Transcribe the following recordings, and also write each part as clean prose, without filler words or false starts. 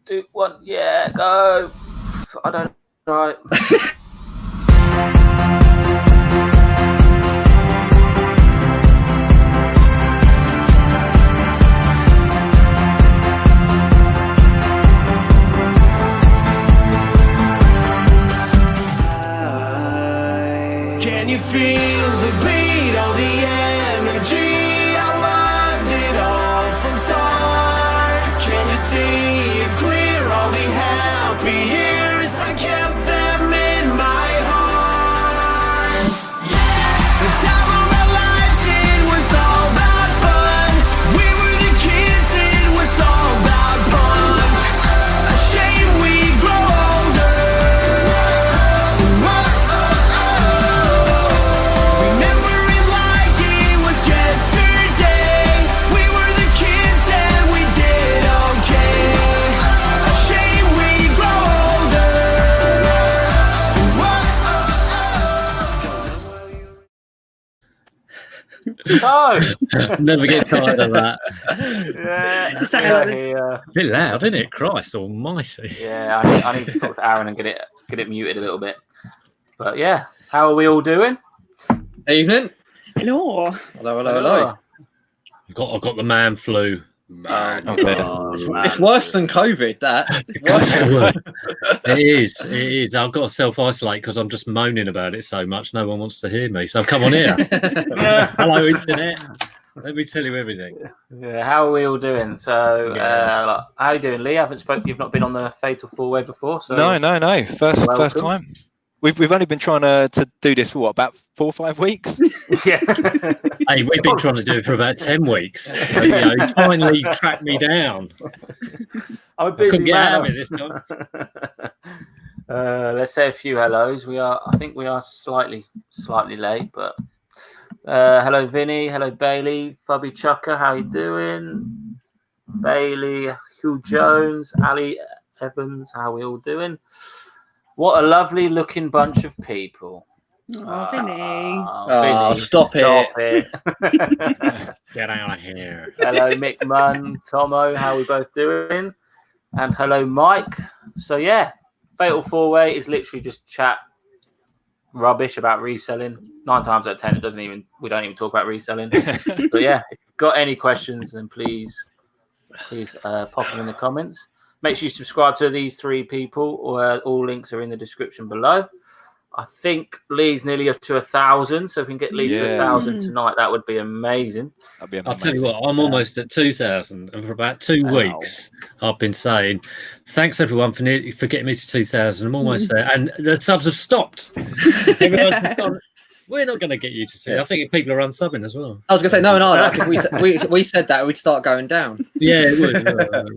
2, 1, yeah, go. I don't know. Right. Can you feel the beat, all the energy? I loved it all from start. Can you see it clear, all the happy years? I kept them in my heart. Yeah, the time of our lives, it was all about fun. We were the kids, it was all about fun. A shame we grow older. Remember it like it was yesterday. We were the kids and we did okay. A shame we grow older. Never get tired of that. Yeah. A bit loud, isn't it? Christ almighty. Yeah, I need to talk to Aaron and get it muted a little bit. But yeah, how are we all doing? Evening. Hello. Hello. I've got the man flu. It's worse than COVID, that. It is. I've got to self-isolate because I'm just moaning about it so much. No one wants to hear me. So I've come on here. Hello, internet. Let me tell you everything. Yeah, how are we all doing? So, how are you doing, Lee? You've not been on the Fatal 4-Way before? So No. First time. We've only been trying to do this for what, about 4 or 5 weeks? Yeah. Hey, we've been trying to do it for about 10 weeks. But, he finally tracked me down. I'm a busy couldn't get man. out of it this time. Let's say a few hellos. I think we are slightly late, but hello, Vinny. Hello, Bailey. Fubby Chucker, how you doing? Bailey, Hugh Jones, Ali Evans, how we all doing? What a lovely looking bunch of people. Oh, Vinny. Oh, stop it. Get out of here. Hello, Mick Munn, Tomo, how we both doing? And hello, Mike. So yeah, Fatal 4-Way is literally just chat rubbish about reselling. 9 times out of 10, we don't even talk about reselling. But yeah, if you've got any questions, then please pop them in the comments. Make sure you subscribe to these 3 people, or all links are in the description below. I think Lee's nearly up to 1,000, so if we can get Lee to 1,000 tonight, that would be amazing. That'd be amazing. I'll tell you what, I'm almost at 2,000, and for about 2 weeks, I've been saying, thanks everyone for getting me to 2,000. I'm almost there, and the subs have stopped. Everyone's gone, we're not going to get you to 2,000. I think if people are unsubbing as well. I was going to say, no, like if we said that, we'd start going down. Yeah, it would.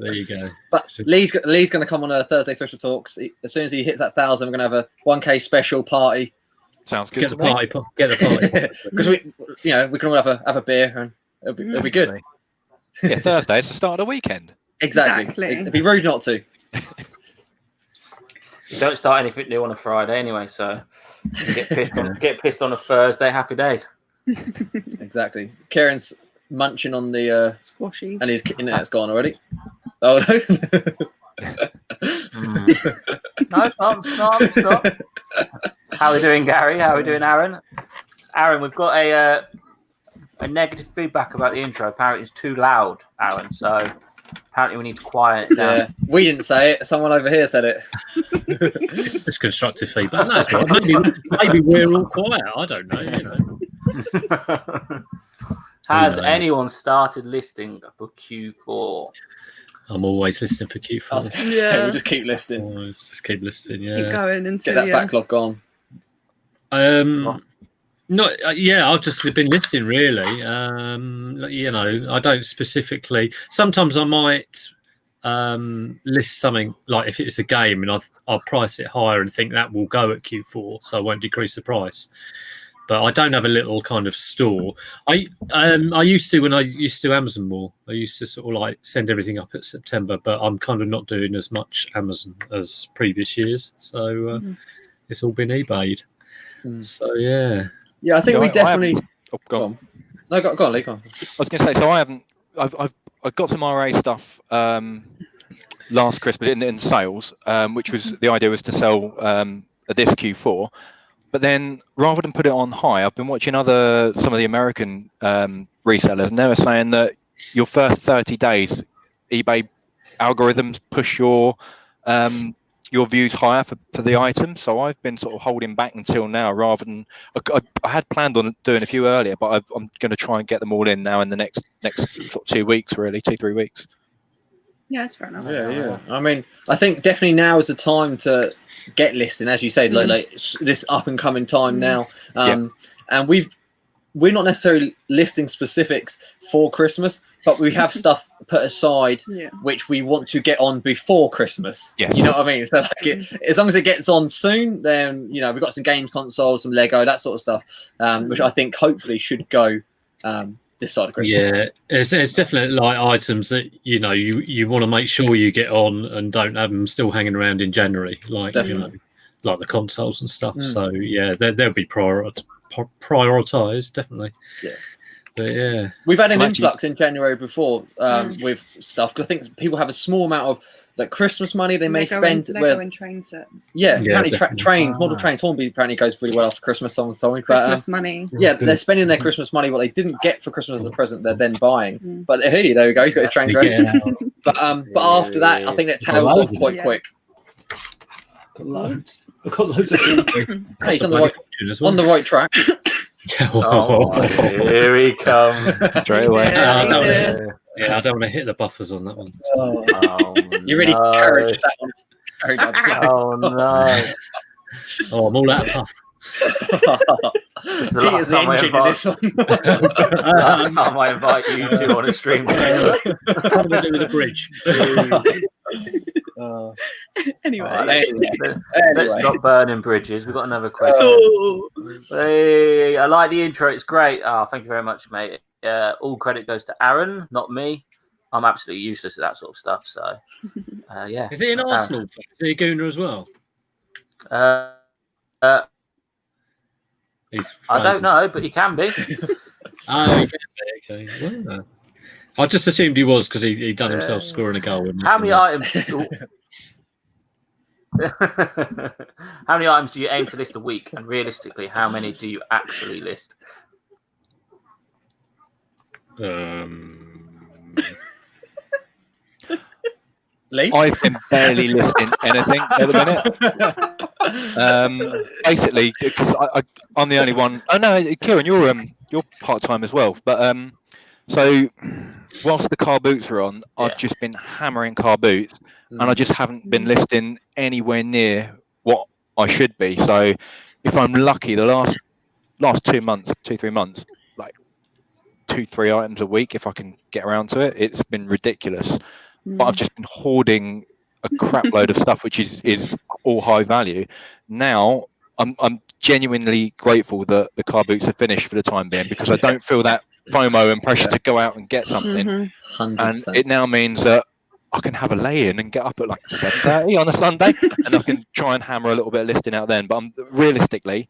There you go. But Lee's going to come on a Thursday Special Talks. As soon as he hits that 1,000, we're going to have a 1K special party. Sounds good. Get the party. Because we can all have a beer and it'll be good. Yeah, Thursday. It's the start of the weekend. Exactly. It'd be rude not to. You don't start anything new on a Friday anyway, so you get pissed on a Thursday. Happy days. Exactly. Kieran's munching on the squashies, and his internet's gone already. Oh no. No, stop. How are we doing, Gary? How are we doing, Aaron? Aaron, we've got a negative feedback about the intro. Apparently it's too loud, Aaron, so apparently we need to quiet it down. Yeah, we didn't say it. Someone over here said it. It's constructive feedback. No, it's not. Maybe we're all quiet. I don't know. Has anyone started listing for Q4? I'm always listening for Q4. We'll just keep listing. Always just keep listing. Yeah. Keep going until get that backlog gone. I've just been listing really. I don't specifically. Sometimes I might list something like if it's a game and I'll price it higher and think that will go at Q4, so I won't decrease the price. But I don't have a little kind of store. I used to when I used to Amazon more. I used to sort of like send everything up at September, but I'm kind of not doing as much Amazon as previous years. So it's all been eBayed. So yeah. Yeah, I think we definitely. Go on. No, go on, Lee. Go on. I was going to say, so I haven't. I've got some RA stuff last Christmas in sales, which was the idea was to sell this Q4. But then rather than put it on high, I've been watching some of the American resellers, and they were saying that your first 30 days, eBay algorithms push your views higher for the items. So I've been sort of holding back until now, rather than I had planned on doing a few earlier, but I'm going to try and get them all in now in the next sort of 2 weeks, really, 2-3 weeks. Yeah, that's fair enough. Yeah. I mean, I think definitely now is the time to get listing, as you said, like this up and coming time now. And we're not necessarily listing specifics for Christmas, but we have stuff put aside which we want to get on before Christmas. Yes. You know what I mean? So as long as it gets on soon, then we've got some games consoles, some Lego, that sort of stuff, which I think hopefully should go this side of Christmas. Yeah, it's definitely like items that you want to make sure you get on and don't have them still hanging around in January, like like the consoles and stuff. So yeah, they'll be prioritized definitely. Yeah. But yeah, we've had an influx in January before with stuff, because I think people have a small amount of like Christmas money they may spend. Lego and train sets. Apparently trains, model trains. Hornby apparently goes really well after Christmas. Someone's told me. Christmas money. Yeah, they're spending their Christmas money. What they didn't get for Christmas as a present, they're then buying. But hey, there we go. He's got his trains ready. But after that, I think that tails off quite quick. I've got loads of Hey, he's on the right track. Here he comes straight away. Yeah, I don't want to hit the buffers on that one. You really encouraged that one. Oh no! I'm all out of puff. It's the last time I invite you two on a stream. Something to do with the bridge. Anyway, let's not burning bridges. We've got another question. Hey, I like the intro. It's great. Thank you very much, mate. All credit goes to Aaron, not me. I'm absolutely useless at that sort of stuff. So, yeah. Is he an Arsenal fan? Is he a Gooner as well? I don't know, but he can be. He can be. Okay. Well, I just assumed he was because he done himself scoring a goal. How many items? How many items do you aim to list a week? And realistically, how many do you actually list? Lee? I've been barely listing anything at the minute. Basically, because I'm the only one. Oh no, Kieran, you're part-time as well. But so whilst the car boots are on, I've just been hammering car boots, and I just haven't been listing anywhere near what I should be. So if I'm lucky, the last 2 months, 2-3 months, like 2-3 items a week, if I can get around to it, it's been ridiculous. But I've just been hoarding a crap load of stuff, which is all high value. Now I'm genuinely grateful that the car boots are finished for the time being, because I don't feel that FOMO and pressure to go out and get something. 100%. And it now means that I can have a lay-in and get up at like 7:30 on a Sunday, and I can try and hammer a little bit of listing out then. But realistically,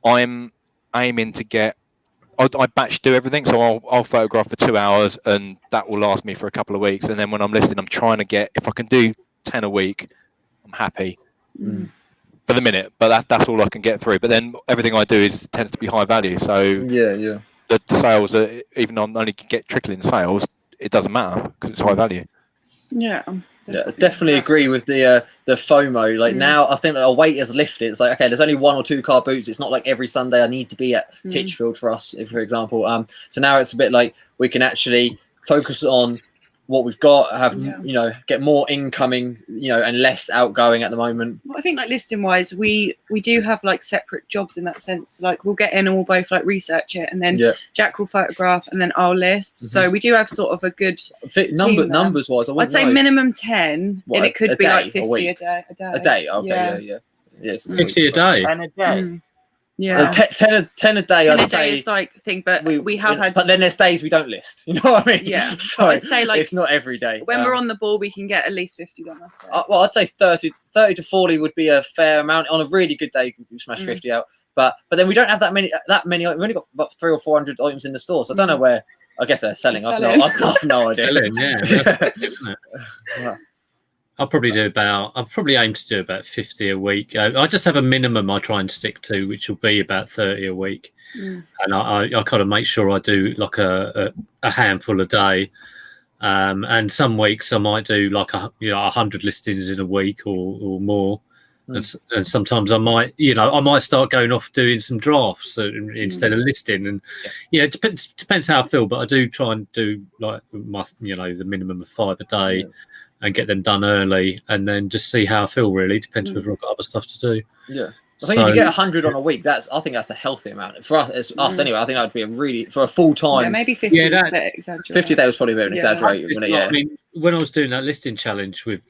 I'm aiming to get. I batch do everything, so I'll photograph for 2 hours, and that will last me for a couple of weeks. And then when I'm listing, I'm trying to get, if I can do 10 a week, I'm happy for the minute. But that's all I can get through. But then everything I do tends to be high value. So yeah, the sales are, even though I'm only get trickling sales, it doesn't matter because it's high value. Yeah. Definitely agree with the FOMO. Like now, I think that a weight has lifted. It's like, okay, there's only 1 or 2 car boots. It's not like every Sunday I need to be at Titchfield for us, for example. So now it's a bit like we can actually focus on what we've got, have get more incoming, and less outgoing at the moment. Well, I think like listing wise, we do have like separate jobs in that sense. Like we'll get in and we'll both like research it, and then Jack will photograph, and then I'll list. So we do have sort of a good numbers wise. I'd say minimum 10, and it could be like 50 a day. A day, okay, yeah. Yes, 50 a day. 10 a day. Yeah, 10 a day. 10 a day is like thing, but we have had. But then there's days we don't list. You know what I mean? Yeah. So I'd say like it's not every day. When we're on the ball, we can get at least 50 done. Well, I'd say 30 to 40 would be a fair amount. On a really good day, you smash 50 out. But then we don't have that many. We've only got about 300 or 400 items in the store, so I don't know where. I guess they're selling. I've no idea. Selling, yeah. That's it, isn't it? I'll probably aim to do about 50 a week. I just have a minimum I try and stick to, which will be about 30 a week. And I kind of make sure I do like a handful a day. And some weeks I might do like 100 listings in a week or more. And sometimes I might start going off doing some drafts instead of listing. And it depends how I feel, but I do try and do like the minimum of 5 a day and get them done early, and then just see how I feel. Really depends whether I've got other stuff to do. Yeah. I think if you get 100 on a week, I think that's a healthy amount for us. Anyway. I think that would be a really for a full time. Yeah, maybe 50. Yeah, 50 days was probably a bit of an exaggeration. I mean, when I was doing that listing challenge with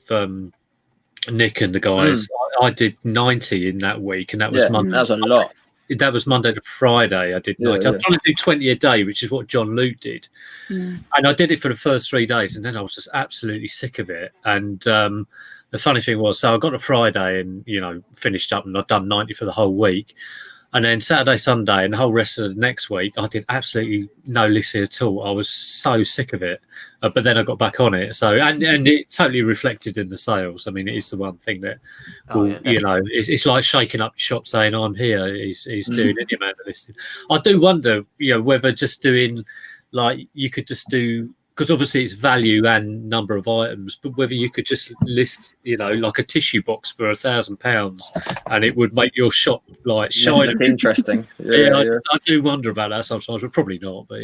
Nick and the guys, I did 90 in that week, and that was Monday. That was a lot. That was Monday to Friday. I did 90. I'm trying to do 20 a day, which is what John Luke did. And I did it for the first 3 days, and then I was just absolutely sick of it. And the funny thing was, so I got to Friday and, finished up, and I'd done 90 for the whole week. And then Saturday, Sunday, and the whole rest of the next week, I did absolutely no listing at all. I was so sick of it. But then I got back on it. So, and it totally reflected in the sales. I mean, it is the one thing that, it's like shaking up your shop saying, I'm here. He's doing any amount of listing. I do wonder, whether just doing, like, you could just do, because obviously it's value and number of items, but whether you could just list, like a tissue box for £1,000 and it would make your shop like shine. Interesting. I do wonder about that sometimes, but probably not. But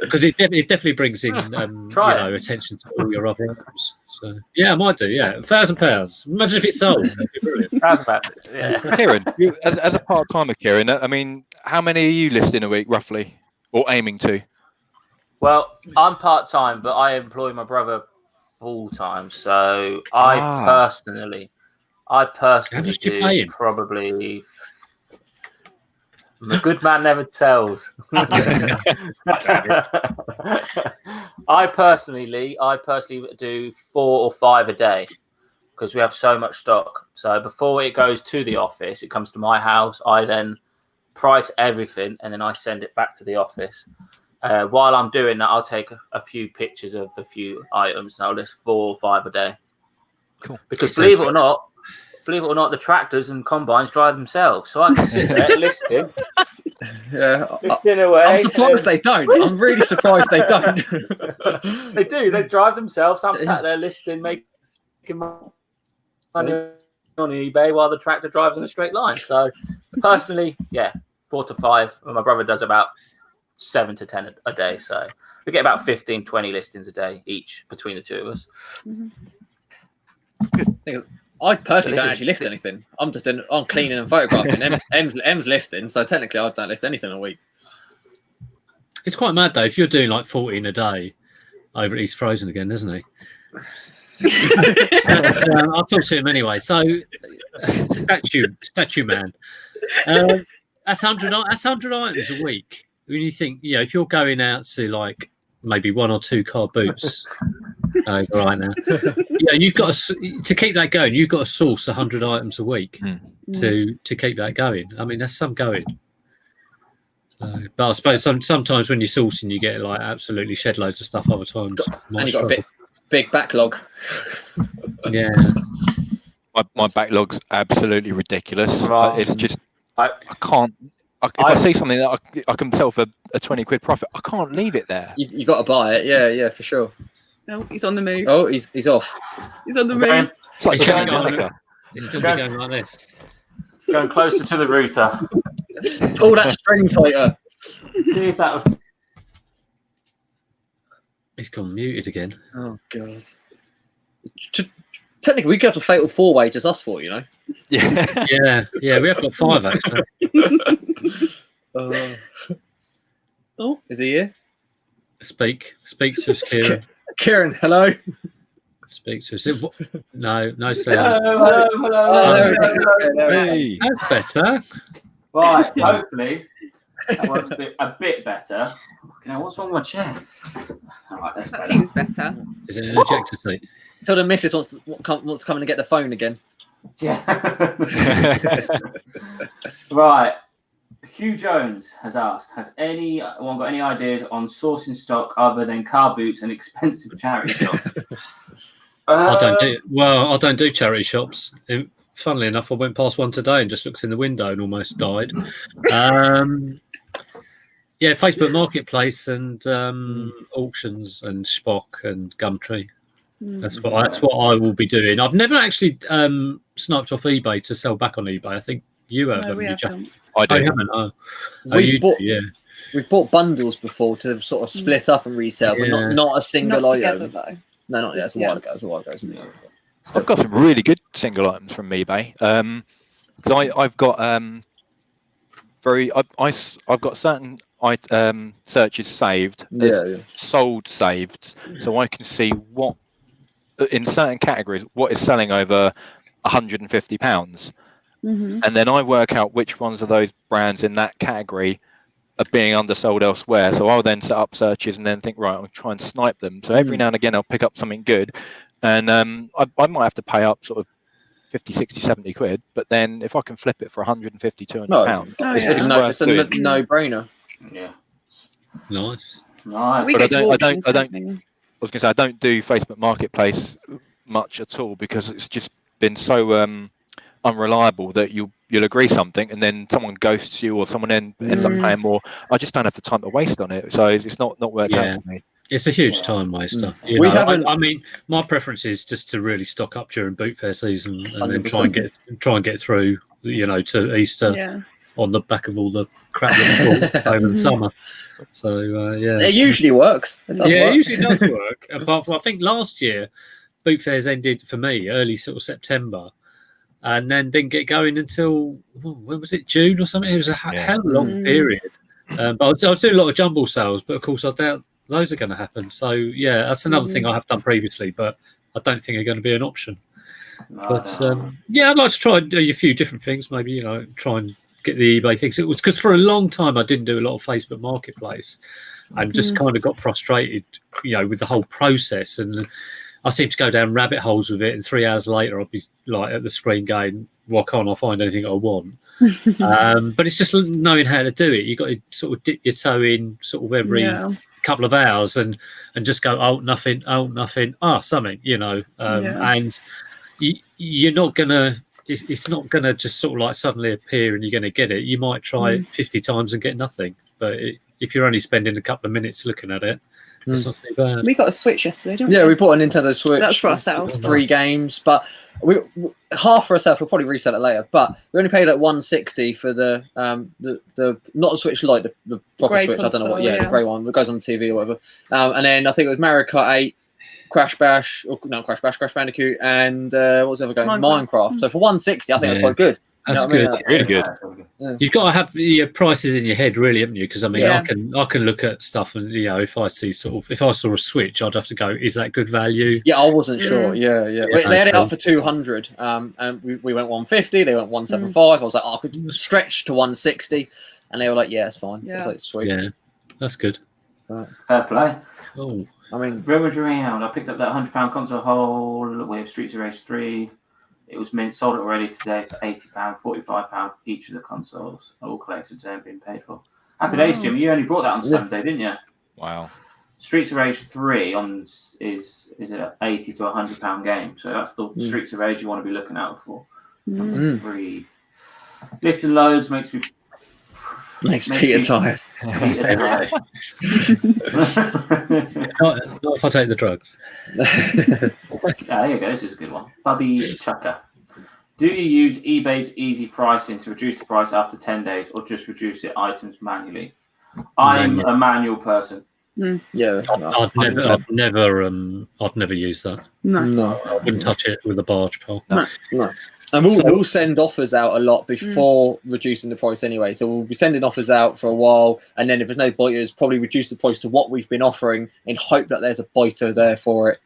because it definitely brings in attention to all your other items. So I might do. Yeah, £1,000. Imagine if it's sold. That'd be brilliant. Kieran, as a part timer, Kieran, I mean, how many are you listing a week roughly, or aiming to? Well, I'm part-time, but I employ my brother full-time. So I personally do probably... The good man never tells. I personally do 4 or 5 a day because we have so much stock. So before it goes to the office, it comes to my house. I then price everything, and then I send it back to the office. While I'm doing that, I'll take a few pictures of a few items, and I'll list 4 or 5 a day. Cool. Because believe it or not, the tractors and combines drive themselves, so I can sit there listing. Listing away. I'm surprised they don't. I'm really surprised they don't. They do. They drive themselves. I'm sat there listing, making money on eBay while the tractor drives in a straight line. So personally, 4 to 5. My brother does about 7 to 10 a day, so we get about 15-20 listings a day each between the two of us. I personally don't actually list anything. I'm cleaning and photographing. M's listing, so technically I don't list anything a week. It's quite mad though. If you're doing like 14 a day, he's frozen again, isn't he? I'll talk to him anyway. So, statue man. That's 100 items a week. When you think, if you're going out to like maybe 1 or 2 car boots, he's all right now. You've got to keep that going. You've got to source 100 items a week to keep that going. I mean, that's some going. So, but I suppose sometimes when you're sourcing, you get like absolutely shed loads of stuff. Other times, and you've got a big backlog. Yeah, my backlog's absolutely ridiculous. Right. It's just I can't. If I see something that I can sell for a 20 quid profit, I can't leave it there. You got to buy it. Yeah, for sure. No, he's on the move. Oh, he's off. He's on the move. It's like going like this. Going closer to the router. Pull that string tighter. See if that was... He's gone muted again. Oh god. Technically, we could have a fatal 4-way just us 4, Yeah. We have got 5 actually. Oh, is he here? Speak to us, Kieran. Kieran, hello. Speak to us. No, sir. Hello. Hey. That's better. Right, hopefully that one's a bit better. What's wrong with my chair? All right, that seems better. Is it an ejector seat? Tell the missus wants to come in and get the phone again. Yeah. Right. Hugh Jones has asked, has anyone got any ideas on sourcing stock other than car boots and expensive charity stock? I don't do charity shops. Funnily enough, I went past one today and just looked in the window and almost died. Yeah, Facebook Marketplace and auctions and Spock and Gumtree. That's what I will be doing. I've never actually sniped off eBay to sell back on eBay. I think you have. No, we haven't. I do. Oh, you haven't? We've bought bundles before to sort of split up and resell, but not a single Not item. together though. No, not yet. It's a while ago. Isn't it? I've got some really good single items from eBay. I've got I've got certain searches saved, sold saved, so I can see what in certain categories what is selling over £150, and then I work out which ones of those brands in that category are being undersold elsewhere. So I'll then set up searches and then think, right, I'll try and snipe them. So every now and again I'll pick up something good, and I might have to pay up sort of 50, 60, 70 quid, but then if I can flip it for 150, 200 pounds, it's a no-brainer. Yeah. Nice. Nice. But I was going to say, I don't do Facebook Marketplace much at all because it's just been so unreliable that you'll agree something and then someone ghosts you or someone ends up paying more. I just don't have the time to waste on it, so it's not worked out for me. It's a huge time waster. I mean, my preference is just to really stock up during boot fair season and then try and get through, to Easter on the back of all the crap that we bought over the summer. So it usually works. It usually does work. Apart from, I think last year, boot fairs ended for me early sort of September, and then didn't get going until when was it, June or something? It was a hell of a long period. But I was doing a lot of jumble sales, but of course I doubt those are going to happen. So that's another thing I have done previously, but I don't think are going to be an option. I'd like to try and do a few different things. Maybe try and get the eBay things. It was because for a long time I didn't do a lot of Facebook Marketplace, and just kind of got frustrated, with the whole process. And I seem to go down rabbit holes with it. And 3 hours later, I'll be like at the screen going, "Why can't I find anything I want?" But it's just knowing how to do it. You've got to sort of dip your toe in sort of every couple of hours and just go, nothing, something, and you're not gonna. It's not gonna just sort of like suddenly appear and you're gonna get it. You might try it 50 times and get nothing. But if you're only spending a couple of minutes looking at it, it's not too bad. We got a Switch yesterday, didn't we? Yeah, we bought a Nintendo Switch. That's for ourselves. 3 games, but we half for ourselves. We'll probably resell it later. But we only paid like 160 for the not the Switch Lite, the proper Switch. Console, I don't know what. Yeah, the grey one that goes on the TV or whatever. And then I think it was Mario Kart 8. Crash Bandicoot, and what was the other game? Minecraft. So for 160, I think that's quite good. That's good. Really good. Yeah. You've got to have your prices in your head, really, haven't you? Because I mean, I can look at stuff, and if I see if I saw a Switch, I'd have to go, is that good value? Yeah, I wasn't sure. Yeah. They had it up for 200, and we went 150. They went 175. I was like, I could stretch to 160, and they were like, yeah, it's fine. So it's like, sweet. Yeah, that's good. Fair play. Oh. I mean, rummage around. I picked up that £100 console hole with Streets of Rage 3. It was sold it already today for £80, £45 each of the consoles. All collected today and been paid for. Happy days, Jim. You only brought that on Sunday, didn't you? Wow. Streets of Rage 3 is it an £80 to £100 game? So that's the Streets of Rage you want to be looking out for. Number 3. Listing loads makes Peter tired. Not if I take the drugs. There you go. This is a good one. Bubby Chucker. Do you use eBay's easy pricing to reduce the price after 10 days or just reduce it items manually? I'm a manual person. Yeah. I'd never use that. No. I wouldn't touch it with a barge pole. No. And we'll send offers out a lot before reducing the price anyway. So we'll be sending offers out for a while, and then if there's no biters, probably reduce the price to what we've been offering in hope that there's a biter there for it.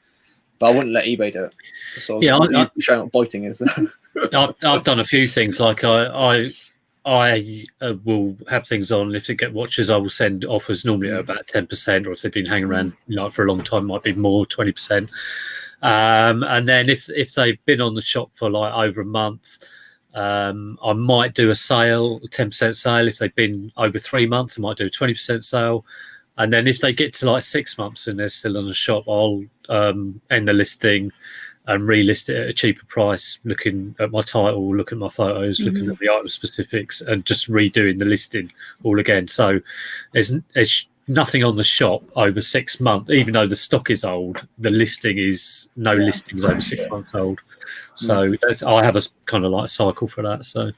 But I wouldn't let eBay do it. So I'm showing what biting is. I've done a few things. Like I will have things on. If they get watches, I will send offers normally at about 10%, or if they've been hanging around for a long time, might be more, 20%. And then if they've been on the shop for like over a month, I might do a sale, a 10% sale. If they've been over 3 months, I might do a 20% sale. And then if they get to like 6 months and they're still on the shop, I'll end the listing and relist it at a cheaper price, looking at my title, looking at my photos, looking at the item specifics, and just redoing the listing all again. So there's nothing on the shop over 6 months, even though the stock is old. The listing is no listings over 6 months old. So I have a kind of like cycle for that. So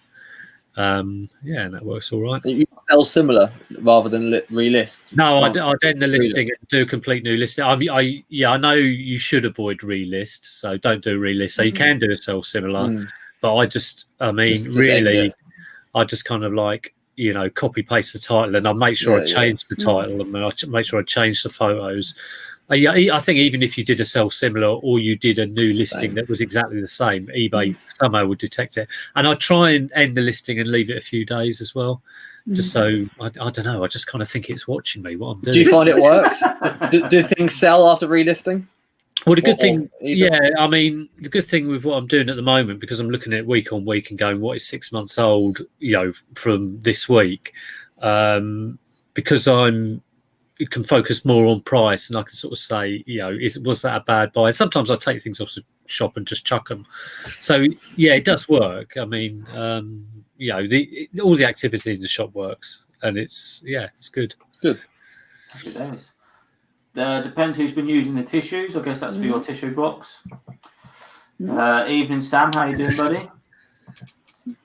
and that works all right. You sell similar rather than relist. No, I end the listing and do a complete new listing. I know you should avoid relist, so don't do relist. So you can do a sell similar, but I just really, I just kind of like, copy paste the title, and I make sure I change the title, and I make sure I change the photos. I think even if you did a sell similar or you did a new listing that was exactly the same, eBay somehow would detect it. And I try and end the listing and leave it a few days as well, just so I don't know. I just kind of think it's watching me what I'm doing. Do you find it works? do things sell after relisting? Well, the good thing, the good thing with what I'm doing at the moment, because I'm looking at week on week and going, what is 6 months old, from this week, because you can focus more on price, and I can sort of say, was that a bad buy? Sometimes I take things off the shop and just chuck them. So it does work. I mean, all the activity in the shop works, and it's good. Good days. Depends who's been using the tissues. I guess that's for your tissue box. Evening, Sam. How you doing, buddy?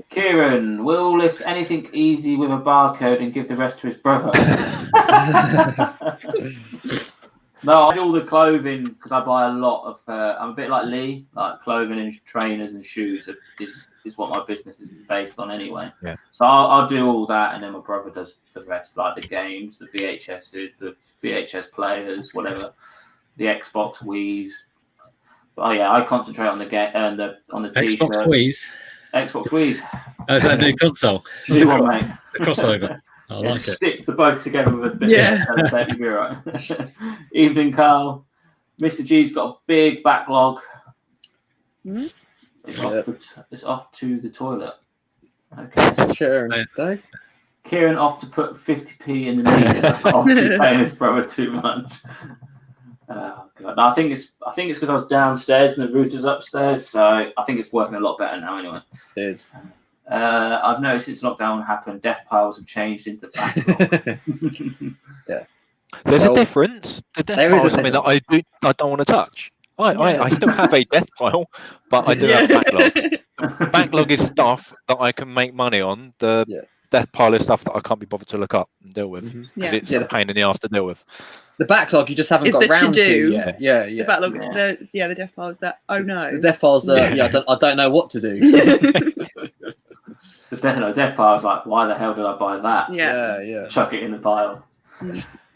Kieran, will list anything easy with a barcode and give the rest to his brother? No, I do all the clothing because I buy a lot of. I'm a bit like Lee, like clothing and trainers and shoes is what my business is based on anyway. Yeah. So I'll do all that, and then my brother does the rest, like the games, the VHSs, the VHS players, whatever, the Xbox Wii's. But I concentrate on the game and on the T-shirt. Xbox Wii's. Is that a new console? New one, mate. The crossover. I like it. Stick the both together with a bit of tape, you'll be right. Evening, Carl. Mr. G's got a big backlog. It's off to the toilet. Okay. Sure. Dave? Kieran off to put 50p in the meter. Obviously paying his brother too much. Oh god! No, I think it's because I was downstairs and the router's upstairs, so I think it's working a lot better now. Anyway, it is. I've noticed since lockdown happened, death piles have changed into backlog. There's a difference. The death pile is something that I don't want to touch. I still have a death pile, but I do have backlog. The backlog is stuff that I can make money on. The death pile is stuff that I can't be bothered to look up and deal with because it's a pain in the ass to deal with. The backlog you just haven't got round to. Yeah. The backlog, the death piles that. Oh no. The death piles. I don't know what to do. The death pile's like, why the hell did I buy that? Yeah. Chuck it in the pile.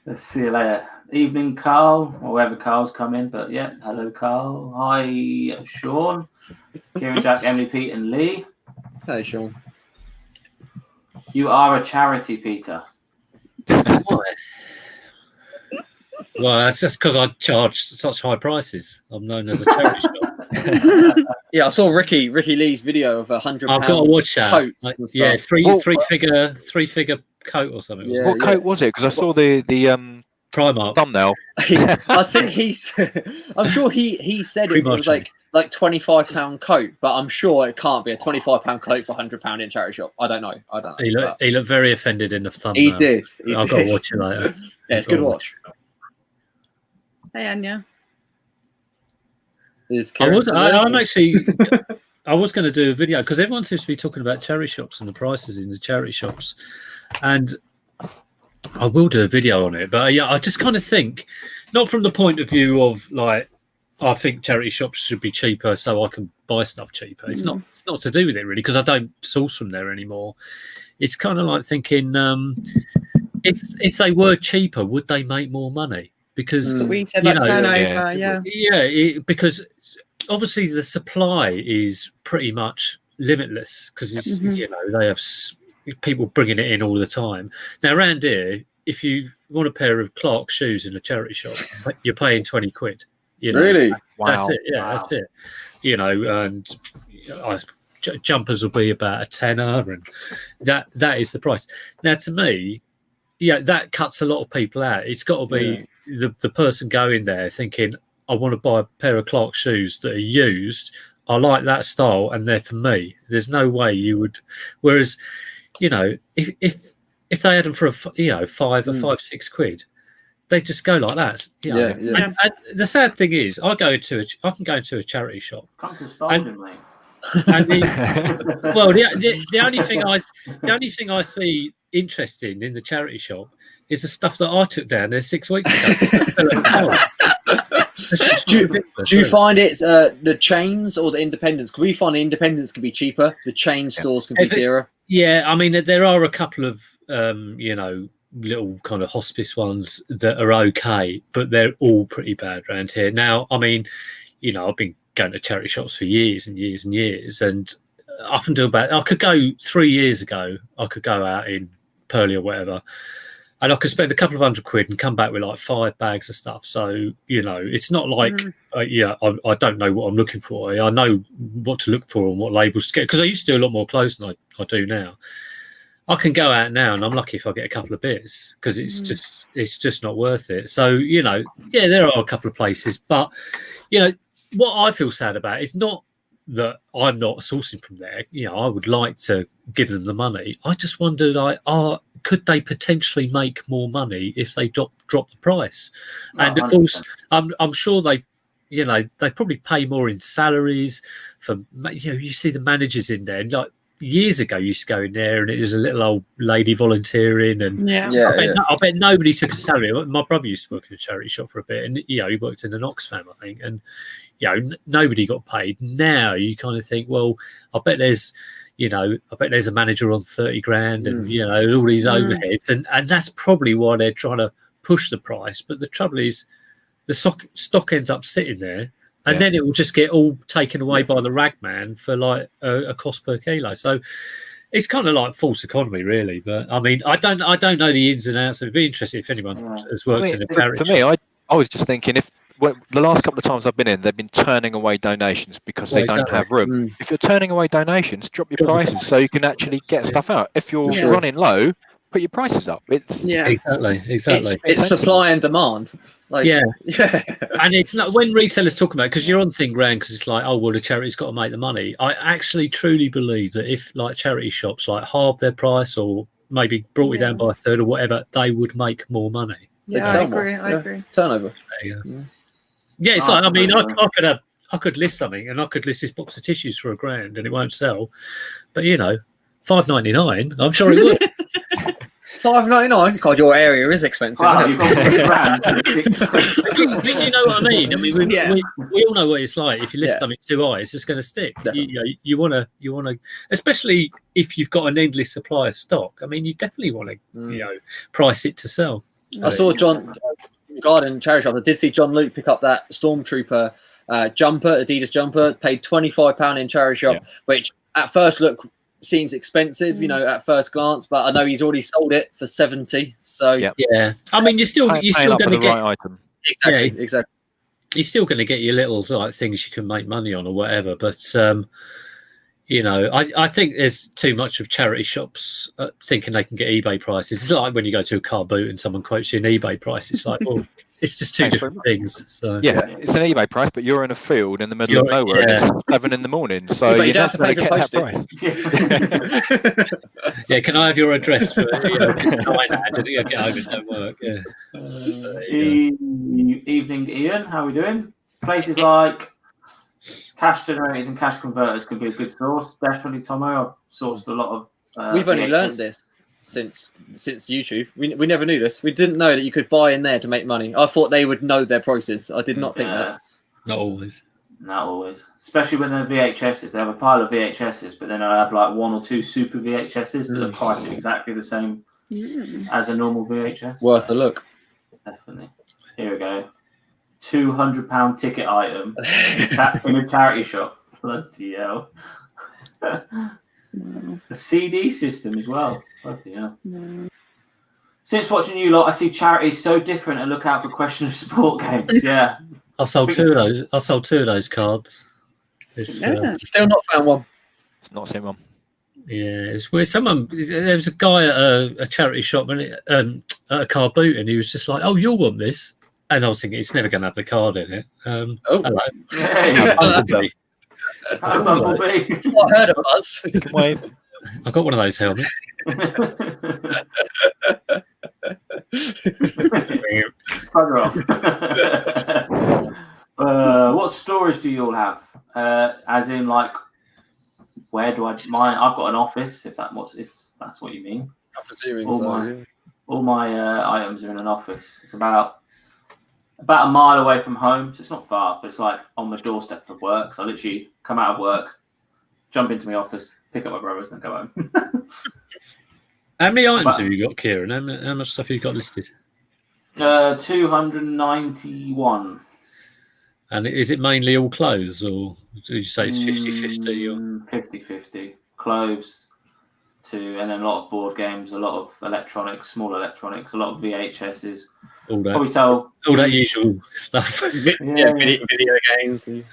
Let's see you later. Evening, Carl, or whoever Carl's come in, but hello, Carl. Hi, Sean, Kieran, Jack, Emily, Pete, and Lee. Hey, Sean. You are a charity, Peter. Well, that's just because I charge such high prices. I'm known as a charity shop. Yeah, I saw Ricky Lee's video of £100. I've got to watch that. Coats and stuff. Yeah, three figure coat or something. Yeah, what coat was it? Because I saw the Primark thumbnail. I think I'm sure he said it was like £25 coat, but I'm sure it can't be a £25 coat for £100 in charity shop. I don't know. He looked very offended in the thumbnail. He did. I've got to watch it later. Yeah, it's good to watch. Hey, Anya. I was going to do a video because everyone seems to be talking about charity shops and the prices in the charity shops, and I will do a video on it. But I just kind of think, not from the point of view of like, I think charity shops should be cheaper so I can buy stuff cheaper. It's not to do with it really, because I don't source from there anymore. It's kind of like thinking, if they were cheaper, would they make more money? Because we said turnover, because obviously the supply is pretty much limitless because it's they have people bringing it in all the time. Now around here, if you want a pair of Clark shoes in a charity shop, you're paying 20 quid. Really? Wow. That's it. Yeah, that's it. And jumpers will be about a tenner, and that is the price. Now to me, that cuts a lot of people out. It's got to be the person going there thinking, I want to buy a pair of Clark shoes that are used. I like that style, and they're for me. There's no way you would. Whereas, if they had them for five or £5-6, they just go like that. And the sad thing is, I can go into a charity shop. Come to Spalding, mate. And the only thing I see interesting in the charity shop is the stuff that I took down there 6 weeks ago. Do you find it's the chains or the independents? Can we find the independents can be cheaper? The chain stores can be dearer. Yeah, I mean there are a couple of little kind of hospice ones that are okay, but they're all pretty bad around here. Now, I mean, I've been going to charity shops for years and years and years, and up until about I could go 3 years ago, I could go out in Purley or whatever, and I could spend a couple of £100 and come back with like 5 bags of stuff. So it's not like I don't know what I'm looking for. I know what to look for and what labels to get, because I used to do a lot more clothes than I do now. I can go out now and I'm lucky if I get a couple of bits, because it's just not worth it. So there are a couple of places, but what I feel sad about is not that I'm not sourcing from there. I would like to give them the money. I just wonder, could they potentially make more money if they drop the price? And of course, I'm sure they probably pay more in salaries for. You see the managers in there, and like years ago, you used to go in there, and it was a little old lady volunteering, and I bet nobody took a salary. My brother used to work in a charity shop for a bit, and he worked in an Oxfam, I think, and nobody got paid. Now you kind of think, well, I bet there's a manager on 30 grand, and all these overheads, and that's probably why they're trying to push the price. But the trouble is, the stock ends up sitting there, and then it will just get all taken away by the rag man for like a cost per kilo. So it's kind of like false economy, really. But I mean, I don't know the ins and outs. It'd be interesting if anyone has worked in a charity. For me, I was just thinking, the last couple of times I've been in, they've been turning away donations because they don't have room. If you're turning away donations, drop your prices so you can actually get stuff out. If you're running low, put your prices up. Exactly. It's supply and demand. And it's not when resellers talk about, because you're on thin ground, because it's like, oh well, the charity's got to make the money. I actually truly believe that if like charity shops like halved their price or maybe brought it down by a third or whatever, they would make more money. Yeah, I agree. Turnover. Yeah, it's like, I mean, I could list something, and I could list this box of tissues for £1,000 and it won't sell, but £5.99, I'm sure it would. £5.99. God, your area is expensive. Wow, you've got £6,000. But you know what I mean? I mean, we all know what it's like. If you lift something too high, it's just going to stick. You want to, especially if you've got an endless supply of stock. I mean, you definitely want to, price it to sell. I saw John Garden charity shop. I did see John Luke pick up that Stormtrooper jumper, Adidas jumper, paid £25 in charity shop, which at first look seems expensive, at first glance, but I know he's already sold it for 70. So I mean, you're still going to get right item. Exactly. You're still going to get your little like things you can make money on or whatever, but I think there's too much of charity shops thinking they can get eBay prices. It's like when you go to a car boot and someone quotes you an eBay price. It's like, well, it's just two different things. So it's an eBay price, but you're in a field in the middle of nowhere and it's 7 a.m, so you don't have to pay get that price. Can I have your address for get over, don't work. Evening, Ian. How are we doing? Places like cash generators and cash converters can be a good source. Definitely, Tomo. I've sourced a lot of. We've only learned this since YouTube. We never knew this. We didn't know that you could buy in there to make money. I thought they would know their prices. I did not think that. Not always. Not always. Especially when they're VHSs. They have a pile of VHSs, but then I have like 1 or 2 super VHSs, but the price is exactly the same as a normal VHS. Worth a look. Definitely. Here we go. £200 ticket item in a charity shop. Bloody hell. A CD system as well. Bloody hell. Since watching you lot, I see charities so different and look out for question of sport games. Yeah. I sold 2 of those. I sold 2 of those cards. Still not found one. It's not seen one. Yeah, it's weird. There was a guy at a charity shop and at a car boot, and he was just like, "Oh, you'll want this." And I was thinking, it's never going to have the card in it. Oh. Hello. Yeah. Bumblebee. Bumblebee. I heard of us. Wave. I've got one of those helmets. Bugger off. What stories do you all have? As in, like, where do I mine? I've got an office. If that's what you mean. I'm presuming All so. my- Yeah. All my items are in an office. It's about a mile away from home, so it's not far, but it's like on my doorstep for work. So I literally come out of work, jump into my office, pick up my brothers, and go home. How many items have you got, Kieran? How much stuff have you got listed? 291. And is it mainly all clothes, or did you say it's 50-50? Or 50-50. Clothes, and then a lot of board games, a lot of electronics, small electronics, a lot of VHSs. all that, Probably sell all that usual stuff? Yeah, video games. And...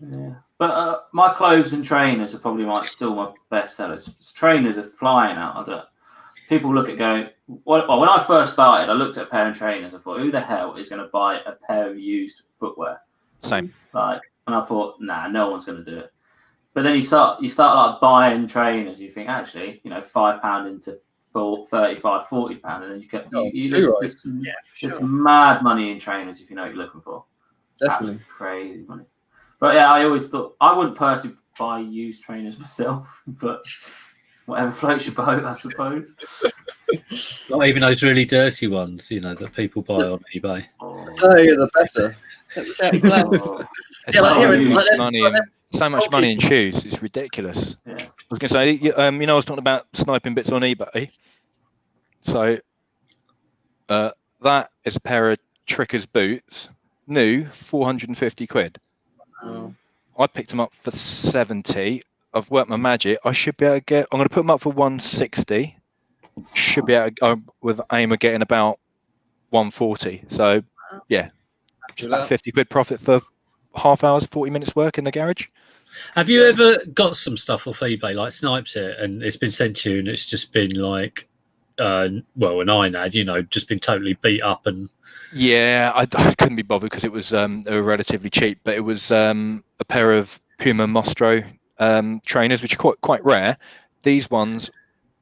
Yeah. But my clothes and trainers are probably still my best sellers. Trainers are flying out. People look at go, well, when I first started, I looked at a pair of trainers. I thought, who the hell is going to buy a pair of used footwear? Same. And I thought, nah, no one's going to do it. But then you start like buying trainers. You think, actually, £5 into £35, £40, and then just mad money in trainers if you know what you're looking for. Definitely. Absolutely crazy money. But yeah, I always thought I wouldn't personally buy used trainers myself, but whatever floats your boat, I suppose. Not even those really dirty ones, that people buy on eBay. Oh. The dirtier the better. Dirty gloves. Oh. It's so much money in shoes. It's ridiculous. Yeah. I was going to say, I was talking about sniping bits on eBay. So that is a pair of Trickers boots, new, 450 quid. Oh. I picked them up for 70. I've worked my magic. I should be able to get. I'm going to put them up for 160. Should be able to go with aim of getting about 140. So yeah, just about 50 quid profit for half hours, 40 minutes work in the garage. Have you ever got some stuff off eBay, like snipes it, and it's been sent to you, and it's just been like, an iron ad, just been totally beat up and. Yeah, I couldn't be bothered because it was they were relatively cheap, but it was a pair of Puma Mostro trainers, which are quite rare. These ones,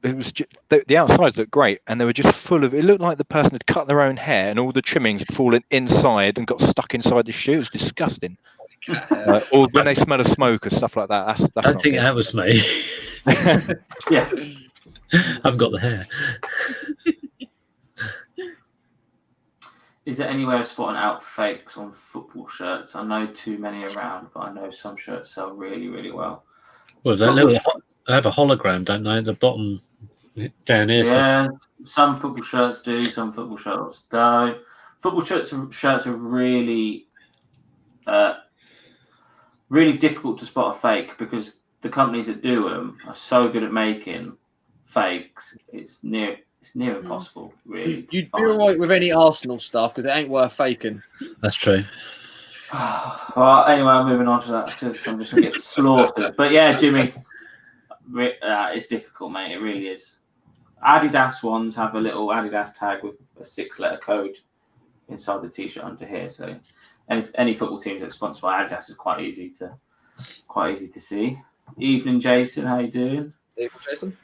it was just, the outsides looked great, and they were just full of. It looked like the person had cut their own hair, and all the trimmings had fallen inside and got stuck inside the shoe. It was disgusting. Or when they smell of smoke or stuff like that. That's I don't think that was me. Yeah. I haven't got the hair. Is there any way of spotting out fakes on football shirts? I know too many around, but I know some shirts sell really, really well. Well, they have a hologram, don't they, at the bottom down here? Yeah, some football shirts do, some football shirts don't. Football shirts are really, really difficult to spot a fake because the companies that do them are so good at making fakes. It's near impossible, really. You'd be alright with any Arsenal stuff because it ain't worth faking. That's true. Well, anyway, I'm moving on to that because I'm just going to get slaughtered. But yeah, Jimmy, it's difficult, mate. It really is. Adidas ones have a little Adidas tag with a 6-letter code inside the t-shirt under here. So any football teams that's sponsored by Adidas is quite easy to see. Evening, Jason. How you doing? Evening, Jason.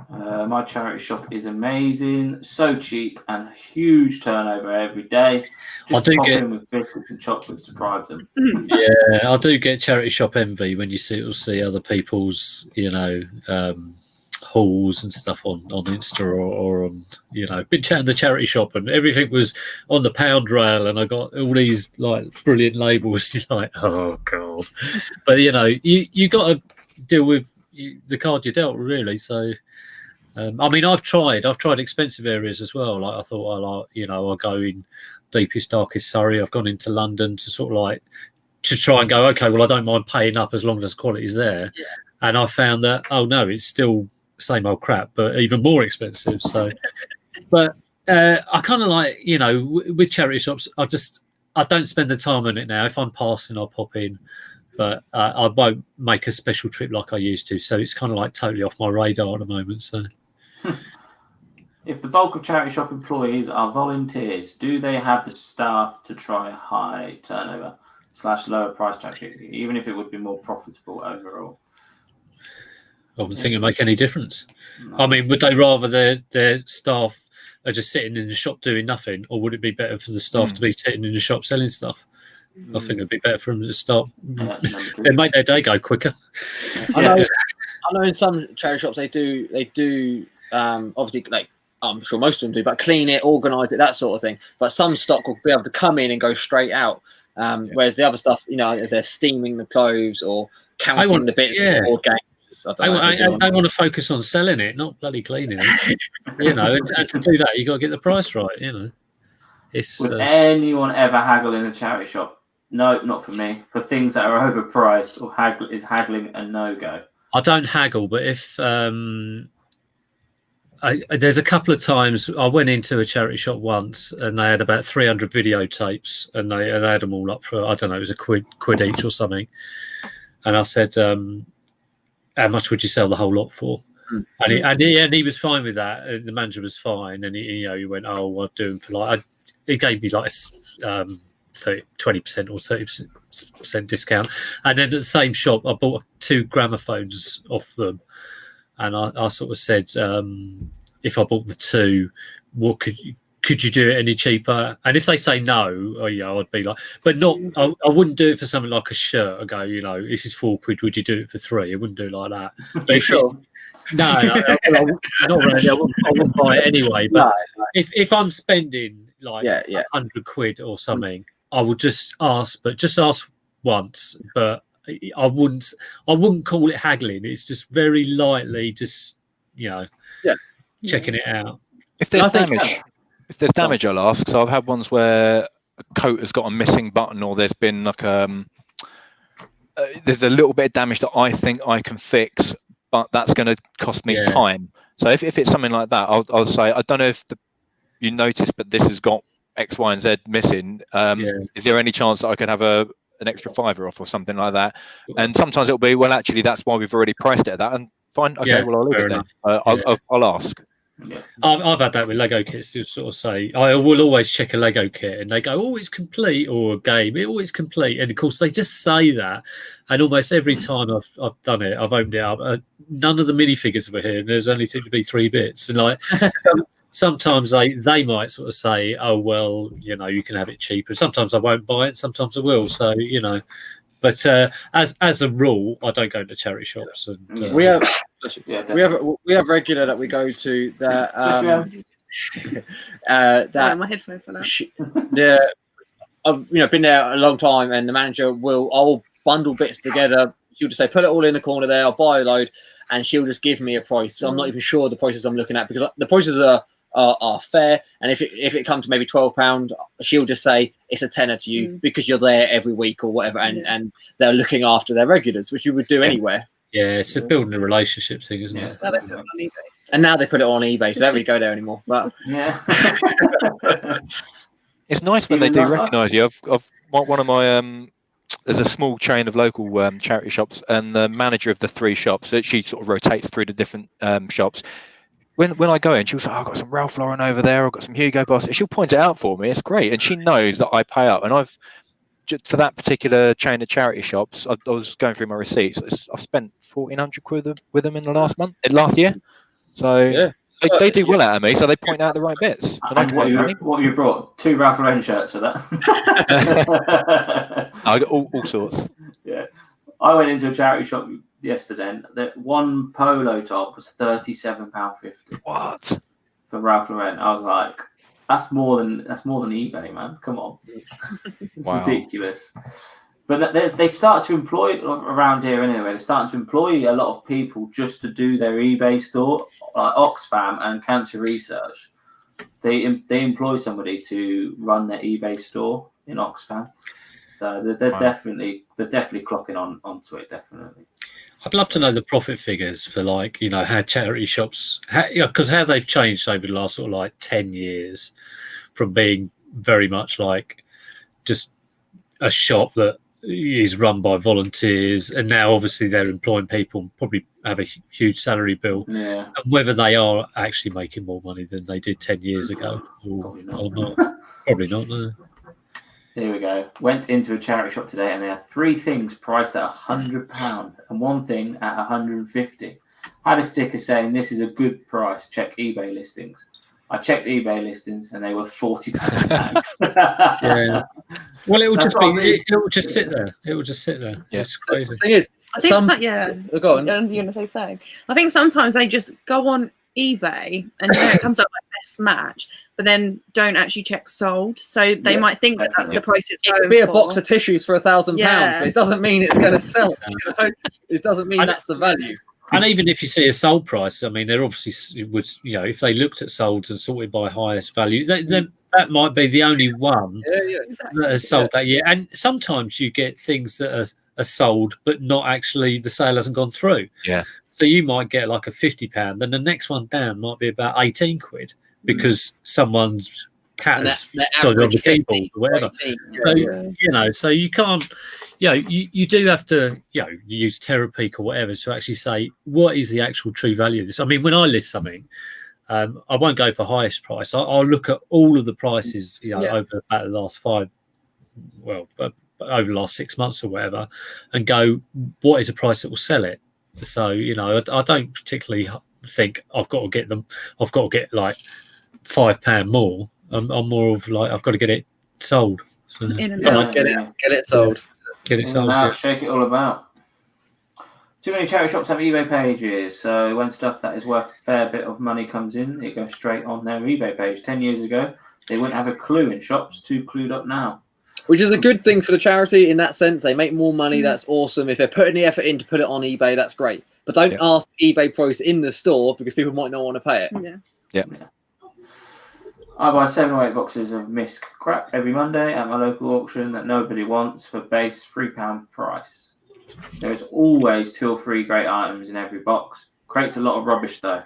My charity shop is amazing, so cheap and huge turnover every day. Just pop in with biscuits and chocolates to bribe them. Yeah, I do get charity shop envy when you see other people's, hauls and stuff on Insta or on, been chatting the charity shop and everything was on the pound rail and I got all these like brilliant labels. You're like, oh god, but you got to deal with the card you dealt, really. So. I've tried expensive areas as well. Like I thought, I'll go in deepest, darkest Surrey. I've gone into London to sort of like to try and go, okay, well, I don't mind paying up as long as quality is there. Yeah. And I found that, oh no, it's still same old crap, but even more expensive. So, but I kind of like, with charity shops, I don't spend the time on it now. If I'm passing, I'll pop in. But I won't make a special trip like I used to. So it's kind of like totally off my radar at the moment. So If the bulk of charity shop employees are volunteers, do they have the staff to try high turnover / lower price tag, even if it would be more profitable overall? I wouldn't think it'd make any difference. No. I mean, would they rather their staff are just sitting in the shop doing nothing, or would it be better for the staff to be sitting in the shop selling stuff? I think it'd be better for them to start. They make their day go quicker. I know in some charity shops they do obviously, like, I'm sure most of them do, but clean it, organise it, that sort of thing. But some stock will be able to come in and go straight out. Whereas the other stuff, you know, if they're steaming the clothes or counting the bits of board games. I want to focus on selling it, not bloody cleaning it. You know, and to do that, you got to get the price right. You know, would anyone ever haggle in a charity shop? No, not for me. For things that are overpriced or is haggling a no-go. I don't haggle, but if there's a couple of times I went into a charity shop once and they had about 300 videotapes and they had them all up for, I don't know, it was a quid each or something. And I said, how much would you sell the whole lot for? And he was fine with that. And the manager was fine. And he went, oh, I'll do them for like, he gave me like 20% or 30% discount. And then at the same shop, I bought 2 gramophones off them. And I sort of said, if I bought the 2, what could you do it any cheaper? And if they say no, I'd be like, but not. I wouldn't do it for something like a shirt. I go, you know, this is 4 quid. Would you do it for 3? I wouldn't do it like that. But sure. No, not really. I wouldn't buy it anyway. But if I'm spending like 100 quid or something, I would just ask, but just ask once. But I wouldn't call it haggling. It's just very lightly, just checking it out. If there's damage, I'll ask. So I've had ones where a coat has got a missing button, or there's been like there's a little bit of damage that I think I can fix, but that's going to cost me time. So if it's something like that, I'll say, I don't know if you noticed, but this has got X, Y, and Z missing. Is there any chance that I could have an extra £5 off or something like that? And sometimes it'll be, well, actually, that's why we've already priced it at that. And fine, okay, well, I'll leave it then. I'll ask. Yeah. I've had that with Lego kits. To sort of say, I will always check a Lego kit, and they go, "Oh, it's complete," or a game, "Oh, it's complete." And of course, they just say that. And almost every time I've done it, I've opened it up. None of the minifigures were here, and there's only seemed to be 3 bits. And like sometimes they might sort of say, "Oh, well, you know, you can have it cheaper." Sometimes I won't buy it. Sometimes I will. So you know. But as a rule, I don't go to charity shops. And we have regular that we go to that. Sorry, my headphone fell out. I've been there a long time, and the manager I'll bundle bits together. She'll just say, put it all in the corner there. I'll buy a load, and she'll just give me a price. So I'm not even sure the prices I'm looking at, because the prices are fair. And if it comes to maybe £12, she'll just say it's a tenner to you because you're there every week or whatever, and they're looking after their regulars, which you would do anywhere. Yeah, it's a building a relationship thing, isn't it? Now they put it on eBay. And now they put it on eBay, so they don't really go there anymore. But it's nice when they do recognise you. I've one of my there's a small chain of local charity shops, and the manager of the 3 shops, she sort of rotates through the different shops. When I go in, she'll say, I've got some Ralph Lauren over there, I've got some Hugo Boss. She'll point it out for me. It's great. And she knows that I pay up. And I've, just for that particular chain of charity shops, I was going through my receipts. I've spent 1,400 quid with them in the last year. So they do well out of me. So they point out the right bits. And what have you brought? 2 Ralph Lauren shirts for that? I got all sorts. Yeah. I went into a charity shop yesterday, and that one polo top was £37.50. What? For Ralph Lauren? I was like, that's more than eBay, man. Come on, it's ridiculous. But they've started to employ around here anyway. They're starting to employ a lot of people just to do their eBay store, like Oxfam and Cancer Research. They employ somebody to run their eBay store in Oxfam. So they're definitely clocking onto it, definitely. I'd love to know the profit figures for, like, you know, how charity shops, because how they've changed over the last sort of like 10 years from being very much like just a shop that is run by volunteers, and now obviously they're employing people, probably have a huge salary bill. Yeah. And whether they are actually making more money than they did 10 years ago or not. Probably not, no. Here we go. Went into a charity shop today and they had 3 things priced at £100 and 1 thing at 150. Had a sticker saying this is a good price. Check eBay listings. I checked eBay listings and they were £40 bags. Yeah. Well, it will That's just what I mean. it will just sit there. It will just sit there. Yeah. It's crazy. The thing is, I think go on. You're going to say so. I think sometimes they just go on eBay and it comes up like best match, but then don't actually check sold. So they might think that that's the price it's It going could be a for. box of tissues for £1,000, but it doesn't mean it's going to sell. It doesn't mean that's the value. And even if you see a sold price, I mean, they're obviously would, if they looked at solds and sorted by highest value, then that might be the only one that has sold that year. And sometimes you get things that are sold, but not actually the sale hasn't gone through. Yeah. So you might get like a £50, then the next one down might be about 18 quid because someone's cat has stood on the keyboard or whatever. 18, so so you can't. You do have to, use Terapeak or whatever to actually say what is the actual true value of this. I mean, when I list something, I won't go for highest price. I'll look at all of the prices, over about the last over the last 6 months or whatever, and go, what is the price that will sell it? So, I don't particularly think I've got to get like £5 more. I'm more of like, I've got to get it sold. So, get it sold. Get it sold. Now shake it all about. Too many charity shops have eBay pages, so when stuff that is worth a fair bit of money comes in, it goes straight on their eBay page. 10 years ago, they wouldn't have a clue in shops. Too clued up now. Which is a good thing for the charity in that sense. They make more money. That's awesome. If they're putting the effort in to put it on eBay, that's great. But don't ask eBay price in the store because people might not want to pay it. Yeah. I buy 7 or 8 boxes of Misk crap every Monday at my local auction that nobody wants for base £3 price. There is always 2 or 3 great items in every box. Creates a lot of rubbish though.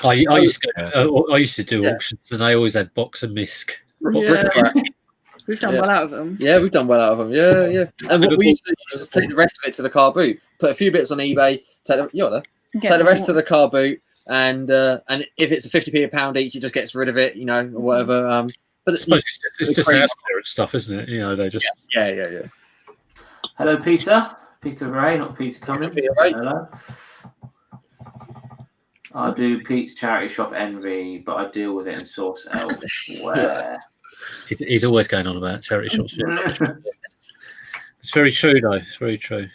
I used to do auctions and I always had box of Misk. We've done well out of them. Yeah, we've done well out of them. Yeah. And what we used to do was take the rest of it to the car boot, put a few bits on eBay, take the rest to the car boot. And if it's a 50p a pound each, it just gets rid of it, or whatever. But it's just house clearance stuff, isn't it? They just yeah. Hello, Peter Ray, not Peter Cummins. Peter Ray. Hello. I do Pete's charity shop envy, but I deal with it in source elsewhere. He's always going on about charity shops. It's very true, though. It's very true.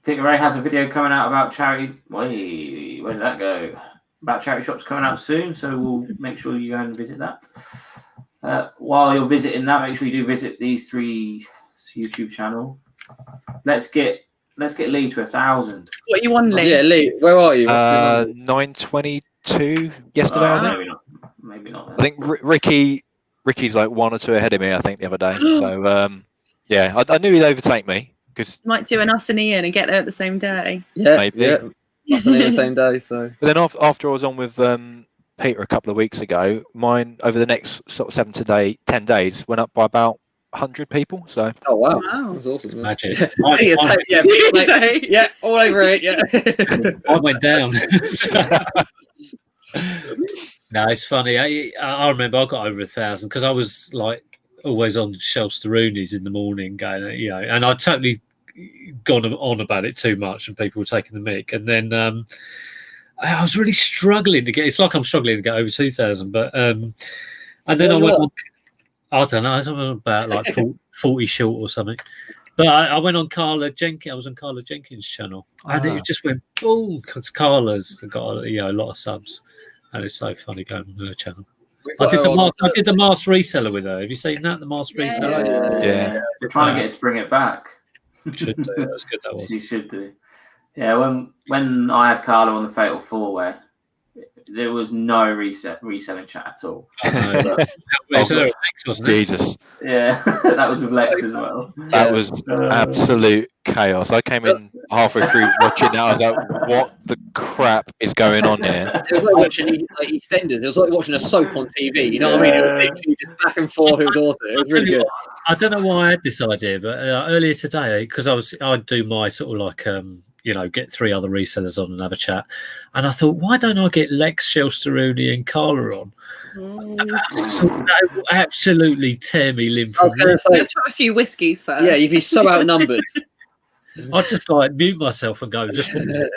Peter Ray has a video coming out about charity. Where did that go? About charity shops coming out soon, so we'll make sure you go and visit that. While you're visiting that, make sure you do visit these 3 YouTube channel. Let's get Lee to 1,000. What you want, Lee? Yeah, Lee, where are you? 922 yesterday. I think. Maybe not. I think Ricky's like 1 or 2 ahead of me. I think the other day. So I knew he'd overtake me. Might do an us and Ian and get there at the same day. Yeah, maybe. Yeah. Us and Ian the same day. So. But then after I was on with Peter a couple of weeks ago, mine over the next sort of 10 days went up by about 100 people. So. Oh wow. That's awesome. Magic. Yeah, all over it. Yeah. I went down. No, it's funny. I remember I got over 1,000 because I was like always on Shelsteroonies in the morning going, and I totally gone on about it too much and people were taking the mick. And then I was really struggling to get, it's like I'm struggling to get over 2,000, but and then I went on, I don't know, I was about like 40 short or something. But I went on Carla Jenkins. I was on Carla Jenkins' channel, and it just went boom. Because Carla's got a lot of subs, and it's so funny going on her channel. I did the Mars reseller with her. Have you seen that? The Mars reseller. Yeah. We're trying to get her to bring it back. Should do. That was good. That was. She should do. Yeah. When I had Carla on the Fatal 4-Way, there was no reselling chat at all. Jesus. Yeah, that was with Lex as well. That was absolute chaos. I came in halfway through watching that. I was like, what the crap is going on here? It was like watching EastEnders. It was like watching a soap on TV. You know what I mean? It was literally just back and forth. It was awesome. It was really good. I don't know why I had this idea, but earlier today, because I'd do my sort of like get 3 other resellers on and have a chat, and I thought, why don't I get Lex, Shelsteruni, and Carla on? That would absolutely tear me limb from limb. Let's have a few whiskies first. Yeah, you'd be so outnumbered. I'd just like mute myself and go, just one minute.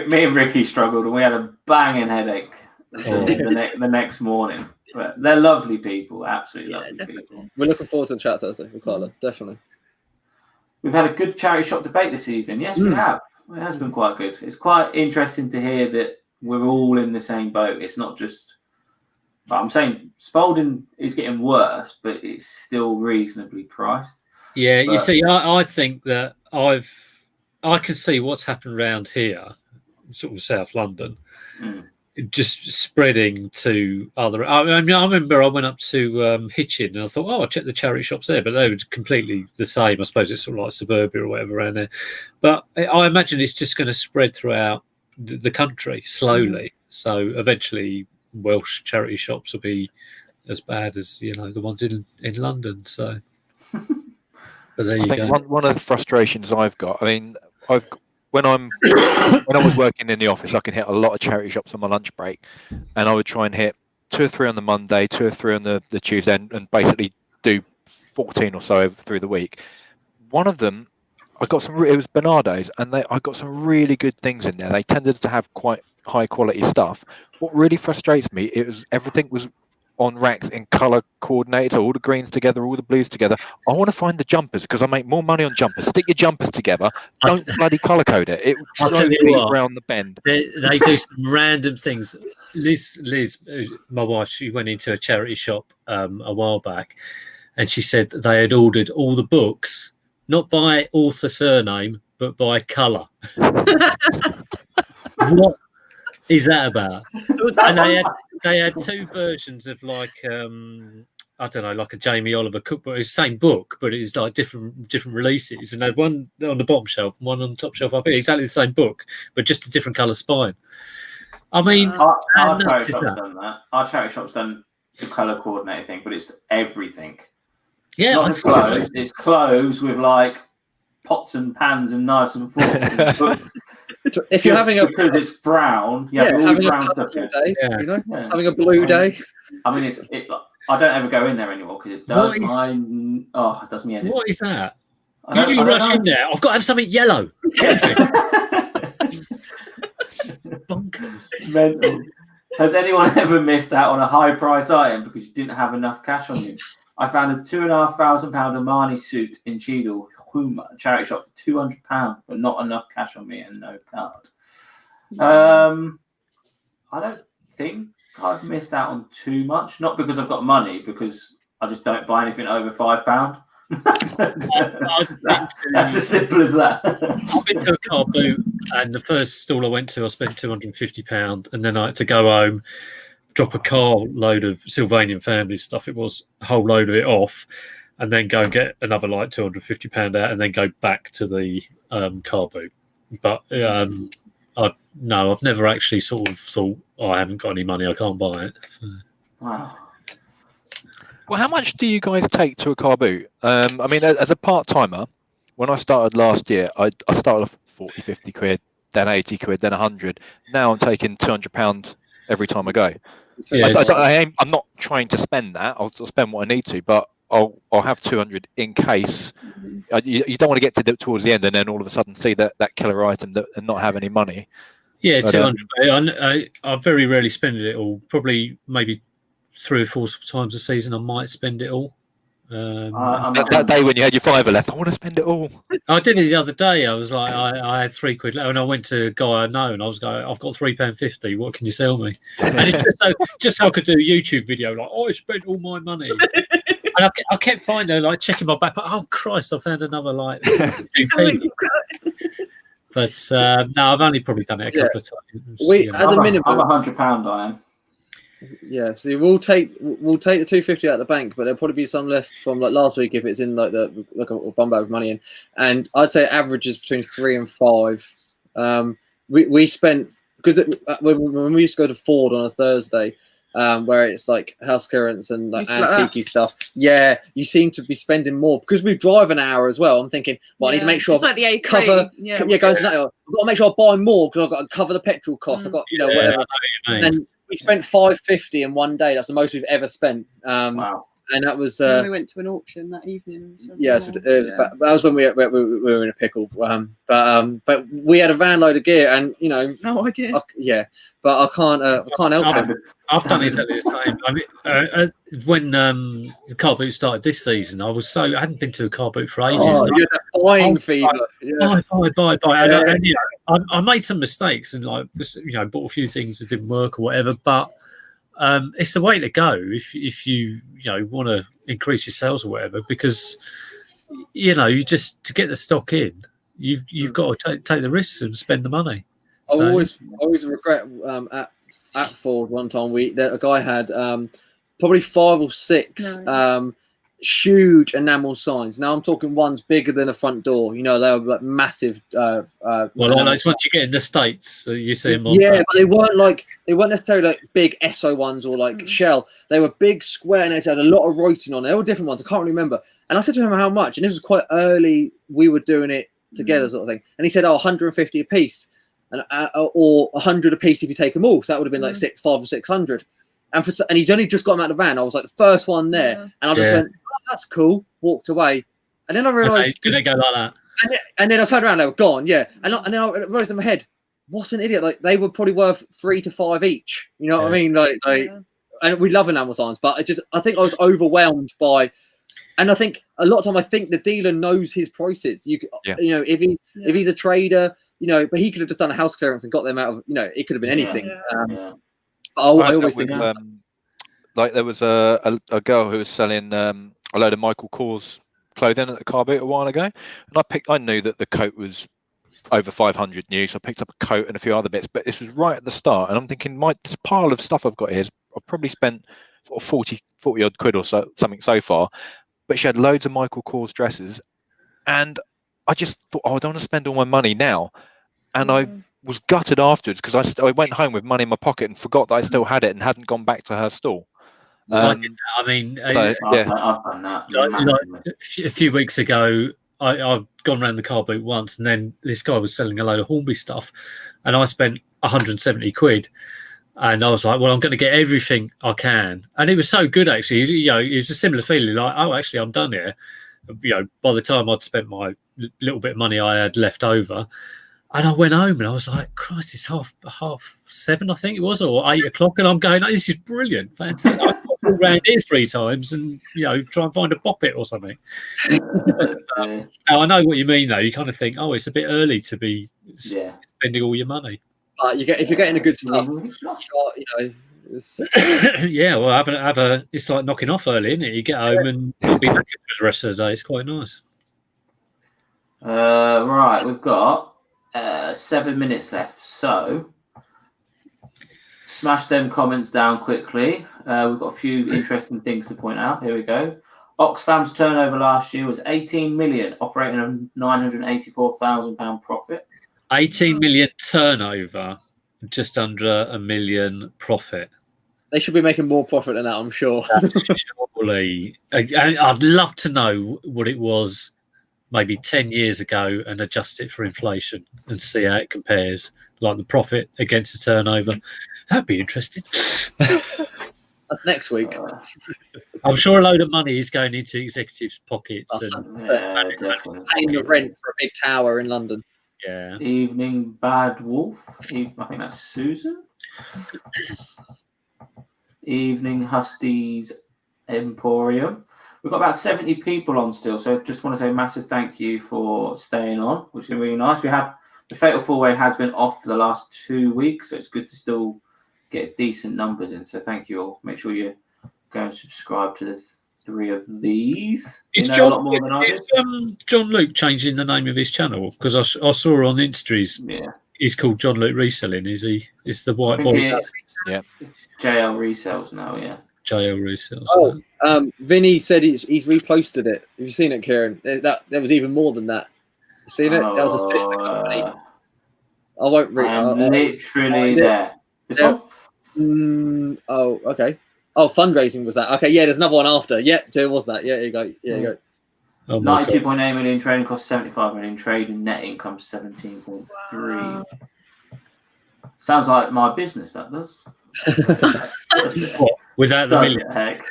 me and Ricky struggled, and we had a banging headache the next morning. But they're lovely people, absolutely lovely people. We're looking forward to the chat Thursday with Carla, definitely. We've had a good charity shop debate this evening. Yes, we have. It has been quite good. It's quite interesting to hear that we're all in the same boat. It's not just... But I'm saying Spalding is getting worse, but it's still reasonably priced. Yeah, you see, I think that I can see what's happened around here, sort of South London, just spreading to other. I remember I went up to Hitchin and I thought, I'll check the charity shops there, but they were completely the same. I suppose it's sort of like suburbia or whatever around there. But I imagine it's just going to spread throughout the country slowly. So eventually, Welsh charity shops will be as bad as the ones in London. So, but there you go. One of the frustrations I've got. I mean, when I was working in the office, I could hit a lot of charity shops on my lunch break, and I would try and hit 2 or 3 on the Monday, 2 or 3 on the Tuesday, and basically do 14 or so through the week. One of them, I got some. It was Bernardo's, and I got some really good things in there. They tended to have quite high quality stuff. What really frustrates me, everything was on racks in color coordinated, so all the greens together, all the blues together. I want to find the jumpers because I make more money on jumpers. Stick your jumpers together. Don't bloody color code it. It drives me around the bend. They do some random things. Liz, my wife, she went into a charity shop a while back, and she said they had ordered all the books not by author surname but by color. What is that about? And they had 2 versions of like I don't know, like a Jamie Oliver cookbook. It's the same book, but it's like different releases. And they had one on the bottom shelf, and one on the top shelf up here. Exactly the same book, but just a different colour spine. I mean, our charity shop's done that. Our charity shop's done the colour coordinated thing, but it's everything. Yeah, it's not clothes. It's clothes with like pots and pans and knives and forks and books. If you're having because it's brown, having brown a blue day, having a blue day. I mean, I don't ever go in there anymore because it does it does me in. What is that? You rush in there. I've got to have something yellow. Bonkers. Mental. Has anyone ever missed out on a high price item because you didn't have enough cash on you? I found a £2,500 Armani suit in Cheadle charity shop for £200, but not enough cash on me and no card. I don't think I've missed out on too much. Not because I've got money, because I just don't buy anything over £5. That's as simple as that. I've been to a car boot, and the first stall I went to, I spent £250, and then I had to go home, drop a car load of Sylvanian family stuff. It was a whole load of it off, and then go and get another like £250 out, and then go back to the car boot. But I've never actually sort of thought, I haven't got any money, I can't buy it. So. Wow. Well, how much do you guys take to a car boot? I mean, as a part-timer, when I started last year, I started off 40, 50 quid, then 80 quid, then 100. Now I'm taking £200 every time I go. Yeah, I'm not trying to spend that. I'll spend what I need to, but I'll have 200 in case. You don't want to get towards the end and then all of a sudden see that killer item and not have any money. Yeah, 200. I very rarely spend it all. Probably maybe 3 or 4 times a season I might spend it all. That day when you had your £5 left, I want to spend it all. I did it the other day. I was like, I had £3 left, and I went to a guy I know, and I was going, I've got £3.50. What can you sell me? And it's just so I could do a YouTube video, like, I spent all my money. And I kept finding, like, checking my back. Oh Christ! I found another like 2p. But no, I've only probably done it a couple of times. We you know. as a minimum, I'm £100. I am. yeah. So we'll take the 250 out of the bank, but there'll probably be some left from like last week if it's in like a bum bag of money in. And I'd say average is between 3 and 5. We spent because when we used to go to Ford on a Thursday. Where it's like house clearance and like antique stuff. Yeah, you seem to be spending more because we drive an hour as well. I'm thinking, well, I need to make sure it's like the A3. cover. Going to that. I've got to make sure I buy more because I've got to cover the petrol costs. I've got whatever. And we spent $550 in one day. That's the most we've ever spent. Wow. And that was. When we went to an auction that evening. Yeah, that was when we were in a pickle. But we had a van load of gear, and no idea. But I can't help it. I've done exactly the same. I mean, when the car boot started this season, I hadn't been to a car boot for ages. Oh, you had that buying fever. Buy. And I made some mistakes and bought a few things that didn't work or whatever. But it's the way to go if you want to increase your sales or whatever, because you just to get the stock in, you've got to take the risks and spend the money. I always regret at Ford one time a guy had probably 5 or 6 huge enamel signs. Now I'm talking ones bigger than a front door. They were like massive. Well, once you get in the States, you see them. But they weren't necessarily like big SO ones or like Shell. They were big square and they had a lot of writing on it. They were different ones. I can't remember. And I said to him how much, and this was quite early. We were doing it together, sort of thing. And he said, 150 a piece. And or 100 a piece if you take them all, so that would have been like 500 or 600. And he's only just got them out of the van. I was like the first one there, and I just went, "Oh, that's cool." Walked away, and then I realised, could they go like that? And then I turned around, they were gone. Yeah, and then I realised in my head, what an idiot! Like they were probably worth 3 to 5 each. You know what I mean? And we love enamel signs, but I think I was overwhelmed by. And I think a lot of time, I think the dealer knows his prices. If he's a trader. But he could have just done a house clearance and got them out of, it could have been anything. I always think like there was a girl who was selling a load of Michael Kors clothing at the car boot a while ago, and I knew that the coat was over 500 new, so I picked up a coat and a few other bits, but this was right at the start, and I'm thinking, this pile of stuff I've got here, I've probably spent sort of 40 odd quid or so, something so far, but she had loads of Michael Kors dresses, and I just thought, I don't want to spend all my money now. And I was gutted afterwards because I went home with money in my pocket and forgot that I still had it and hadn't gone back to her stall. I've done that. A few weeks ago, I've gone around the car boot once, and then this guy was selling a load of Hornby stuff, and I spent 170 quid. And I was like, well, I'm going to get everything I can. And it was so good, actually. It was a similar feeling like, oh, actually, I'm done here. By the time I'd spent my little bit of money I had left over, and I went home and I was like, Christ, it's half 7, I think it was, or 8 o'clock. And I'm going, oh, this is brilliant. Fantastic. I've gone around here 3 times and, try and find a poppet or something. Now, I know what you mean, though. You kind of think, oh, it's a bit early to be spending all your money. If you're getting a good stuff, it's like knocking off early, isn't it? You get home and you'll be back for the rest of the day. It's quite nice. Right, we've got 7 minutes left, so smash them comments down quickly. We've got a few interesting things to point out. Here we go. Oxfam's turnover last year was 18 million, operating on £984,000 profit. 18 million turnover, just under $1 million profit. They should be making more profit than that, I'm sure. Surely. I'd love to know what it was maybe 10 years ago and adjust it for inflation and see how it compares, like the profit against the turnover. That'd be interesting. That's next week. I'm sure a load of money is going into executives' pockets and paying the rent for a big tower in London. Yeah. Evening Bad Wolf. I think that's Susan. Evening Husty's Emporium. We've got about 70 people on still, so just want to say a massive thank you for staying on, which has been really nice. We have the Fatal 4-Way has been off for the last 2 weeks, so it's good to still get decent numbers in. So thank you all. Make sure you go and subscribe to the 3 of these. Is You know a lot more than I do. John Luke changing the name of his channel? Because I saw on Insta he's called John Luke Reselling. Is he? It's the I white think boy. it's JL Resells now, yeah. JL Resells. Oh, Vinny said he's reposted it. Have you seen it, Kieran? There was even more than that. You seen it? That was a sister company. I won't read. I'm literally there. This one? Oh, okay. Oh, fundraising was that? Okay, yeah. There's another one after. Yeah, there was that. Yeah, here you go. Yeah, you go. Oh 92.8 million trading cost, 75 million trading, net income 17.3. Wow. Sounds like my business, that does. What? Without the million? Heck.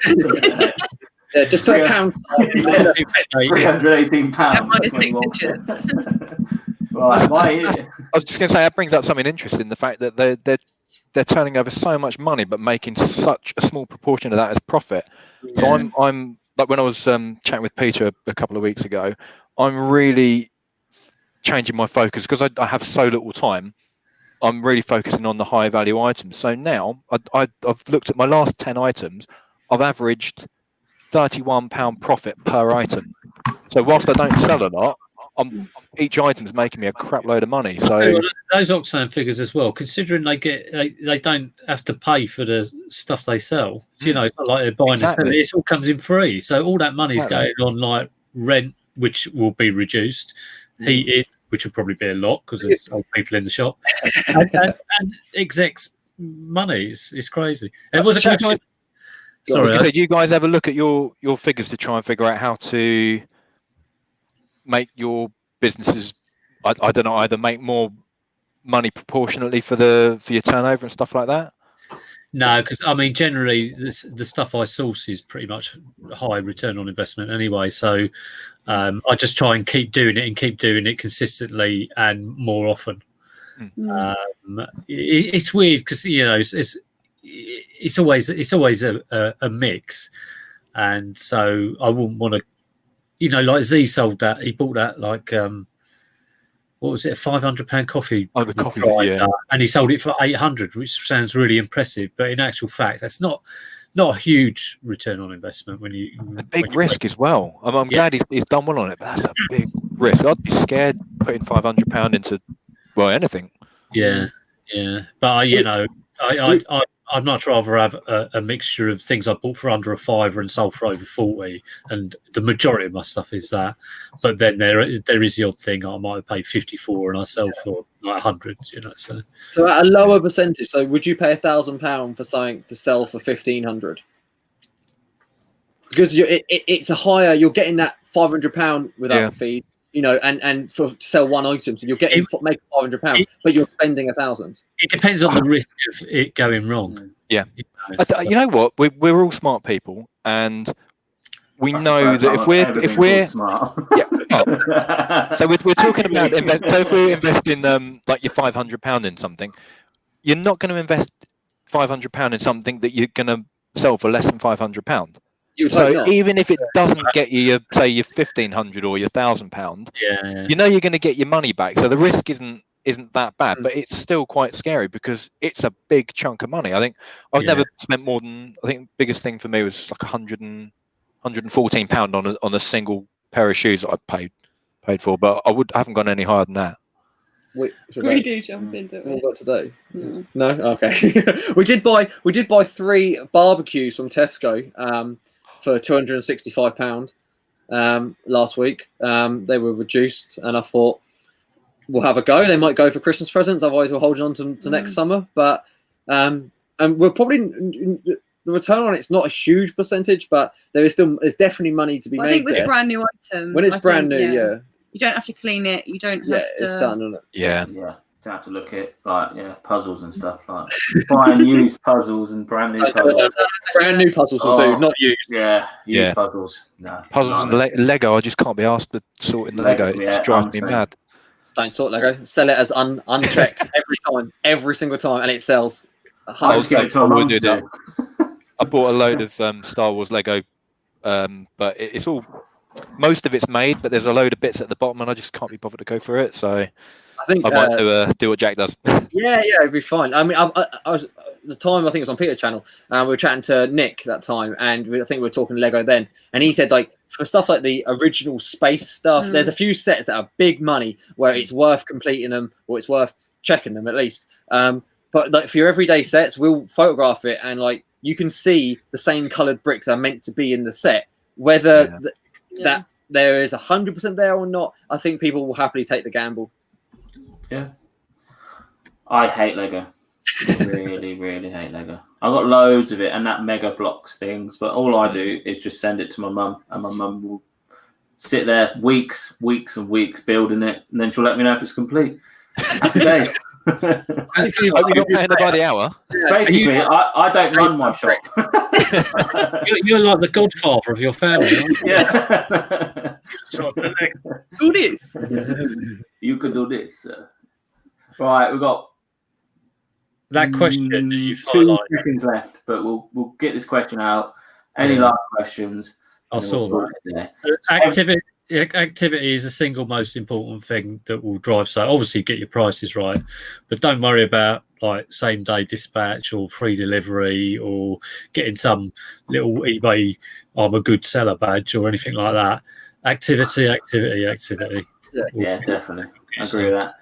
Yeah, just put a pound. £318. Right, I was just going to say that brings up something interesting. The fact that they're turning over so much money, but making such a small proportion of that as profit. Yeah. So I'm like when I was chatting with Peter a couple of weeks ago, I'm really changing my focus because I have so little time. I'm really focusing on the high value items. So now I've looked at my last 10 items. I've averaged £31 profit per item. So whilst I don't sell a lot, each item's making me a crap load of money. So those Oxfam figures as well, considering they don't have to pay for the stuff they sell. You know, it's not like they're buying it all comes in free. So all that money's going on like rent, which will be reduced, heating, which will probably be a lot because there's old people in the shop, and execs money. It's crazy. It was a question. Sorry, do you guys ever look at your figures to try and figure out how to make your businesses, I don't know, either make more money proportionately for your turnover and stuff like that? No, because I mean, generally, the stuff I source is pretty much high return on investment anyway. So I just try and keep doing it consistently and more often. It's weird because it's always a mix, and so I wouldn't want to. Like Z sold that. He bought that like what was it, a £500 coffee? Oh, the coffee, grinder, and he sold it for 800, which sounds really impressive. But in actual fact, that's not a huge return on investment when you a big risk as well. I'm glad he's done well on it, but that's a big risk. I'd be scared putting £500 into anything. Yeah. But I'd much rather have a mixture of things I bought for under a £5 and sold for over 40, and the majority of my stuff is that. But then there is the odd thing I might have paid 54 and I sell for like 100. So at a lower percentage. So would you pay £1,000 for something to sell for 1,500? Because it's a higher. You're getting that £500 without the fees. And to sell one item, so you're getting make £500, but you're spending £1,000. It depends on the risk of it going wrong. Yeah, you know what? We're all smart people, and we know that if we're smart, so we're talking about so if we're investing like your £500 in something, you're not going to invest £500 in something that you're going to sell for less than £500. So even if it doesn't get you your £1,500 or your £1,000, you're going to get your money back. So the risk isn't that bad, but it's still quite scary because it's a big chunk of money. I think I've never spent more than, I think the biggest thing for me was like £114 on a single pair of shoes that I paid for, but I haven't gone any higher than that. We do jump into it. What about today? No, okay. we did buy 3 barbecues from Tesco for £265 last week. They were reduced, and I thought we'll have a go. They might go for Christmas presents, otherwise we're holding on to next summer. But and we're probably the return on it's not a huge percentage, but there's definitely money to be made. I think with there. Brand new items, when it's brand new, you don't have to clean it. You don't have to. It's done, isn't it? Yeah. Don't have to look at puzzles and stuff like buying used puzzles and brand new puzzles. Brand new puzzles will do, not used. Used puzzles. No, puzzles and Lego. I just can't be asked to sort in the Lego. It just drives me mad. Don't sort Lego. Sell it as unchecked every single time, and it sells. I bought a load of Star Wars Lego, but it's all. Most of it's made, but there's a load of bits at the bottom, and I just can't be bothered to go through it. So I think I might do what Jack does. Yeah, it'd be fine. I mean, I was the time I think it was on Peter's channel, we were chatting to Nick that time, and I think we were talking Lego then, and he said like for stuff like the original space stuff, there's a few sets that are big money where it's worth completing them or it's worth checking them at least. But like for your everyday sets, we'll photograph it and like you can see the same coloured bricks are meant to be in the set, whether that there is 100% there or not. I think people will happily take the gamble. Yeah, I hate Lego. Really, really hate Lego. I've got loads of it and that Mega Blocks things, but all I do is just send it to my mum, and my mum will sit there weeks and weeks building it, and then she'll let me know if it's complete. Happy days. Basically, You're not paying her by the hour. Basically, I don't run my shop. you're like the godfather of your family, aren't you? Yeah. Do this. You could do this. Right, we've got That question that you've 2 highlighted. seconds left, but we'll get this question out. Any last questions? I saw that. Activity is the single most important thing that will drive. So obviously get your prices right, but don't worry about like same day dispatch or free delivery or getting some little eBay I'm a good seller badge or anything like that. Activity. Yeah, definitely. I agree with that.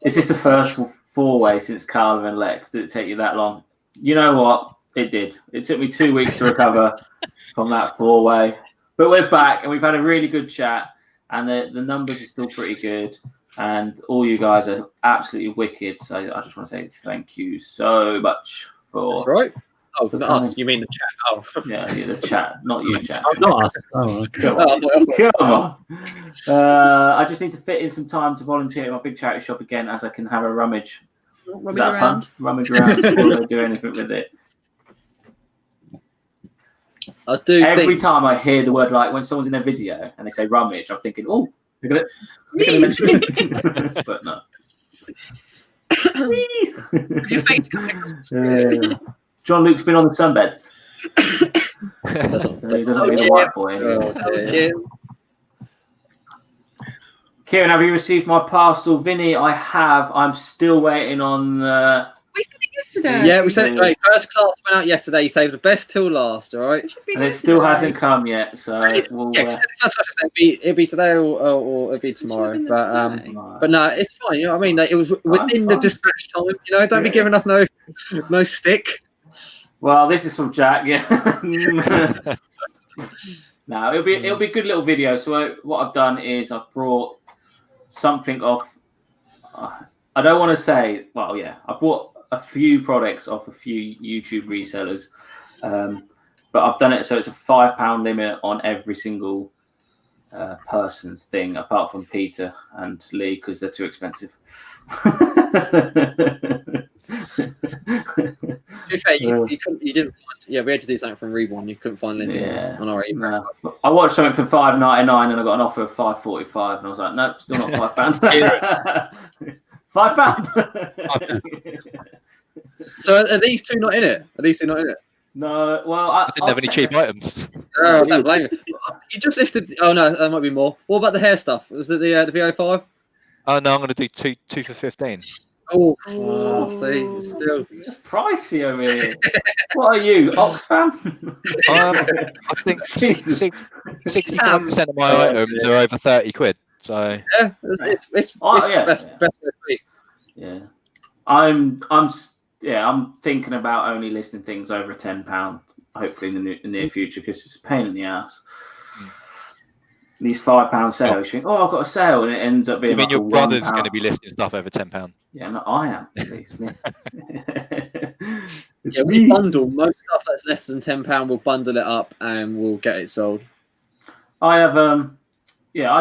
Is this the first 4-way since Carla and Lex? Did it take you that long? You know what? It did. It took me 2 weeks to recover from that 4-way. But we're back and we've had a really good chat, and the numbers are still pretty good, and all you guys are absolutely wicked. So I just want to say thank you so much for. That's right. Oh, not us. You mean the chat? Oh, yeah, the chat, not you, chat. Not us. Oh, okay. Come on. I just need to fit in some time to volunteer at my big charity shop again, as I can have a rummage. Is that a pun? Rummage around before I do anything with it. I do. Every time I hear the word, like when someone's in a video and they say rummage, I'm thinking, oh, look at it. Mention it. But no. Your face coming across the screen. John Luke's been on the sunbeds. So he doesn't be the white boy anymore. Jim. Kieran, have you received my parcel? Vinny, I have. I'm still waiting on. We said it yesterday. Yeah, we said it. Like, first class went out yesterday. Saved the best till last. All right. And it still hasn't come yet. So we'll. First class it'd be today or it'd be tomorrow. But no, it's fine. You know what I mean? Like, it was within the dispatch time. You know, don't be giving us no stick. Well, this is from Jack. Yeah. No, it'll be a good little video. So what I've done is I've brought something off. I don't want to say. Well, yeah, I bought a few products off a few YouTube resellers, but I've done it so it's a £5 limit on every single person's thing, apart from Peter and Lee because they're too expensive. To be fair, you didn't find. Yeah, we had to do something from Reborn. You couldn't find anything on our email. No. I watched something for $5.99 and I got an offer of $5.45, and I was like, nope, still not £5. £5. So are these two not in it? No, well, I didn't have any cheap items. Oh, I don't blame you. You just listed. Oh no, there might be more. What about the hair stuff? Was it the VO5? Oh no, I'm going to do two for 15. Oh, see, it's still pricey over here. What are you, Oxfam? I think 65% of my items are over 30 quid. So yeah, it's the best way to be. Yeah, I'm thinking about only listing things over £10. Hopefully in the near future, because it's a pain in the ass. These £5 sales, you think, I've got a sale, and it ends up being. I mean, your brother's going to be listing stuff over £10. Yeah, no, I am. At least me. Yeah, we bundle most stuff that's less than £10. We'll bundle it up and we'll get it sold. I have, I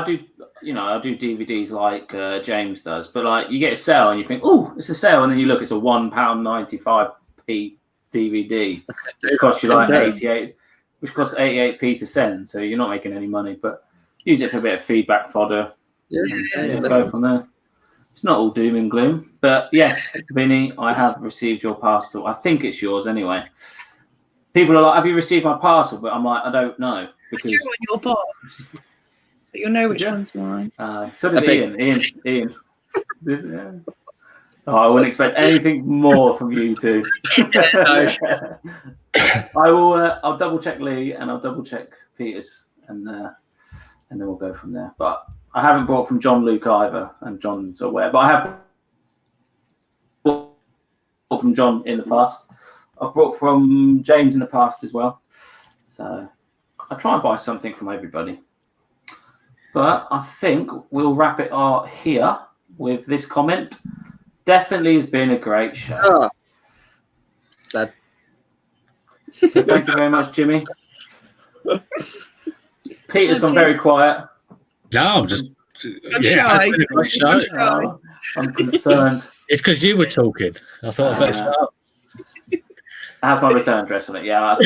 do. I do DVDs like James does, but like you get a sale and you think, it's a sale, and then you look, it's a £1.95p DVD, which costs you like 88, which costs 88p to send. So you're not making any money, but use it for a bit of feedback fodder. Yeah, go from there. It's not all doom and gloom, but yes, Vinny, I have received your parcel. I think it's yours anyway. People are like, "Have you received my parcel?" But I'm like, I don't know because on your box, so you'll know which one's mine. So did Ian. Oh, I wouldn't expect anything more from you two. I'll double check Lee and I'll double check Peters, and then we'll go from there. But I haven't bought from John Luke either, and John's aware. But I have bought from John in the past. I've bought from James in the past as well. So I try and buy something from everybody. But I think we'll wrap it up here with this comment. Definitely has been a great show. Oh. Glad. So thank you very much, Jimmy. Peter's gone very quiet. No, I'm just. I'm shy. It's been a great show. I'm concerned. It's because you were talking. I thought I better shut up. It has my return address on it. Yeah, I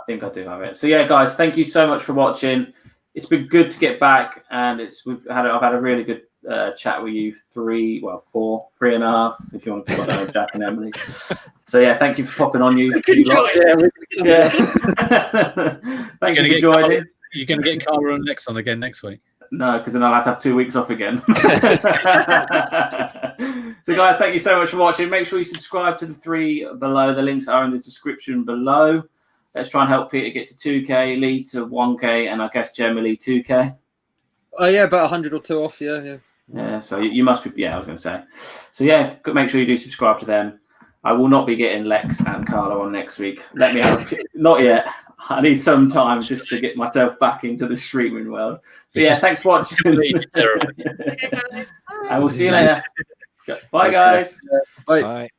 think I do have it. So yeah, guys, thank you so much for watching. It's been good to get back, and I've had a really good chat with you. 3.5 if you want to put that on Jack and Emily. So yeah, thank you for popping on. You lot. Yeah. Thank you for joining. You're going to get Carla on next next week. No, because then I'll have to have 2 weeks off again. So guys, thank you so much for watching. Make sure you subscribe to the 3 below. The links are in the description below. Let's try and help Peter get to 2K, Lee to 1K, and I guess generally 2K. Oh yeah, about 100 or 2 off. Yeah. Yeah, so you must be. Yeah, I was going to say. So yeah, make sure you do subscribe to them. I will not be getting Lex and Carlo on next week. Let me have not yet. I need some time just to get myself back into the streaming world. But yeah, thanks for watching. And we'll see you later. Bye, guys. Bye. Bye.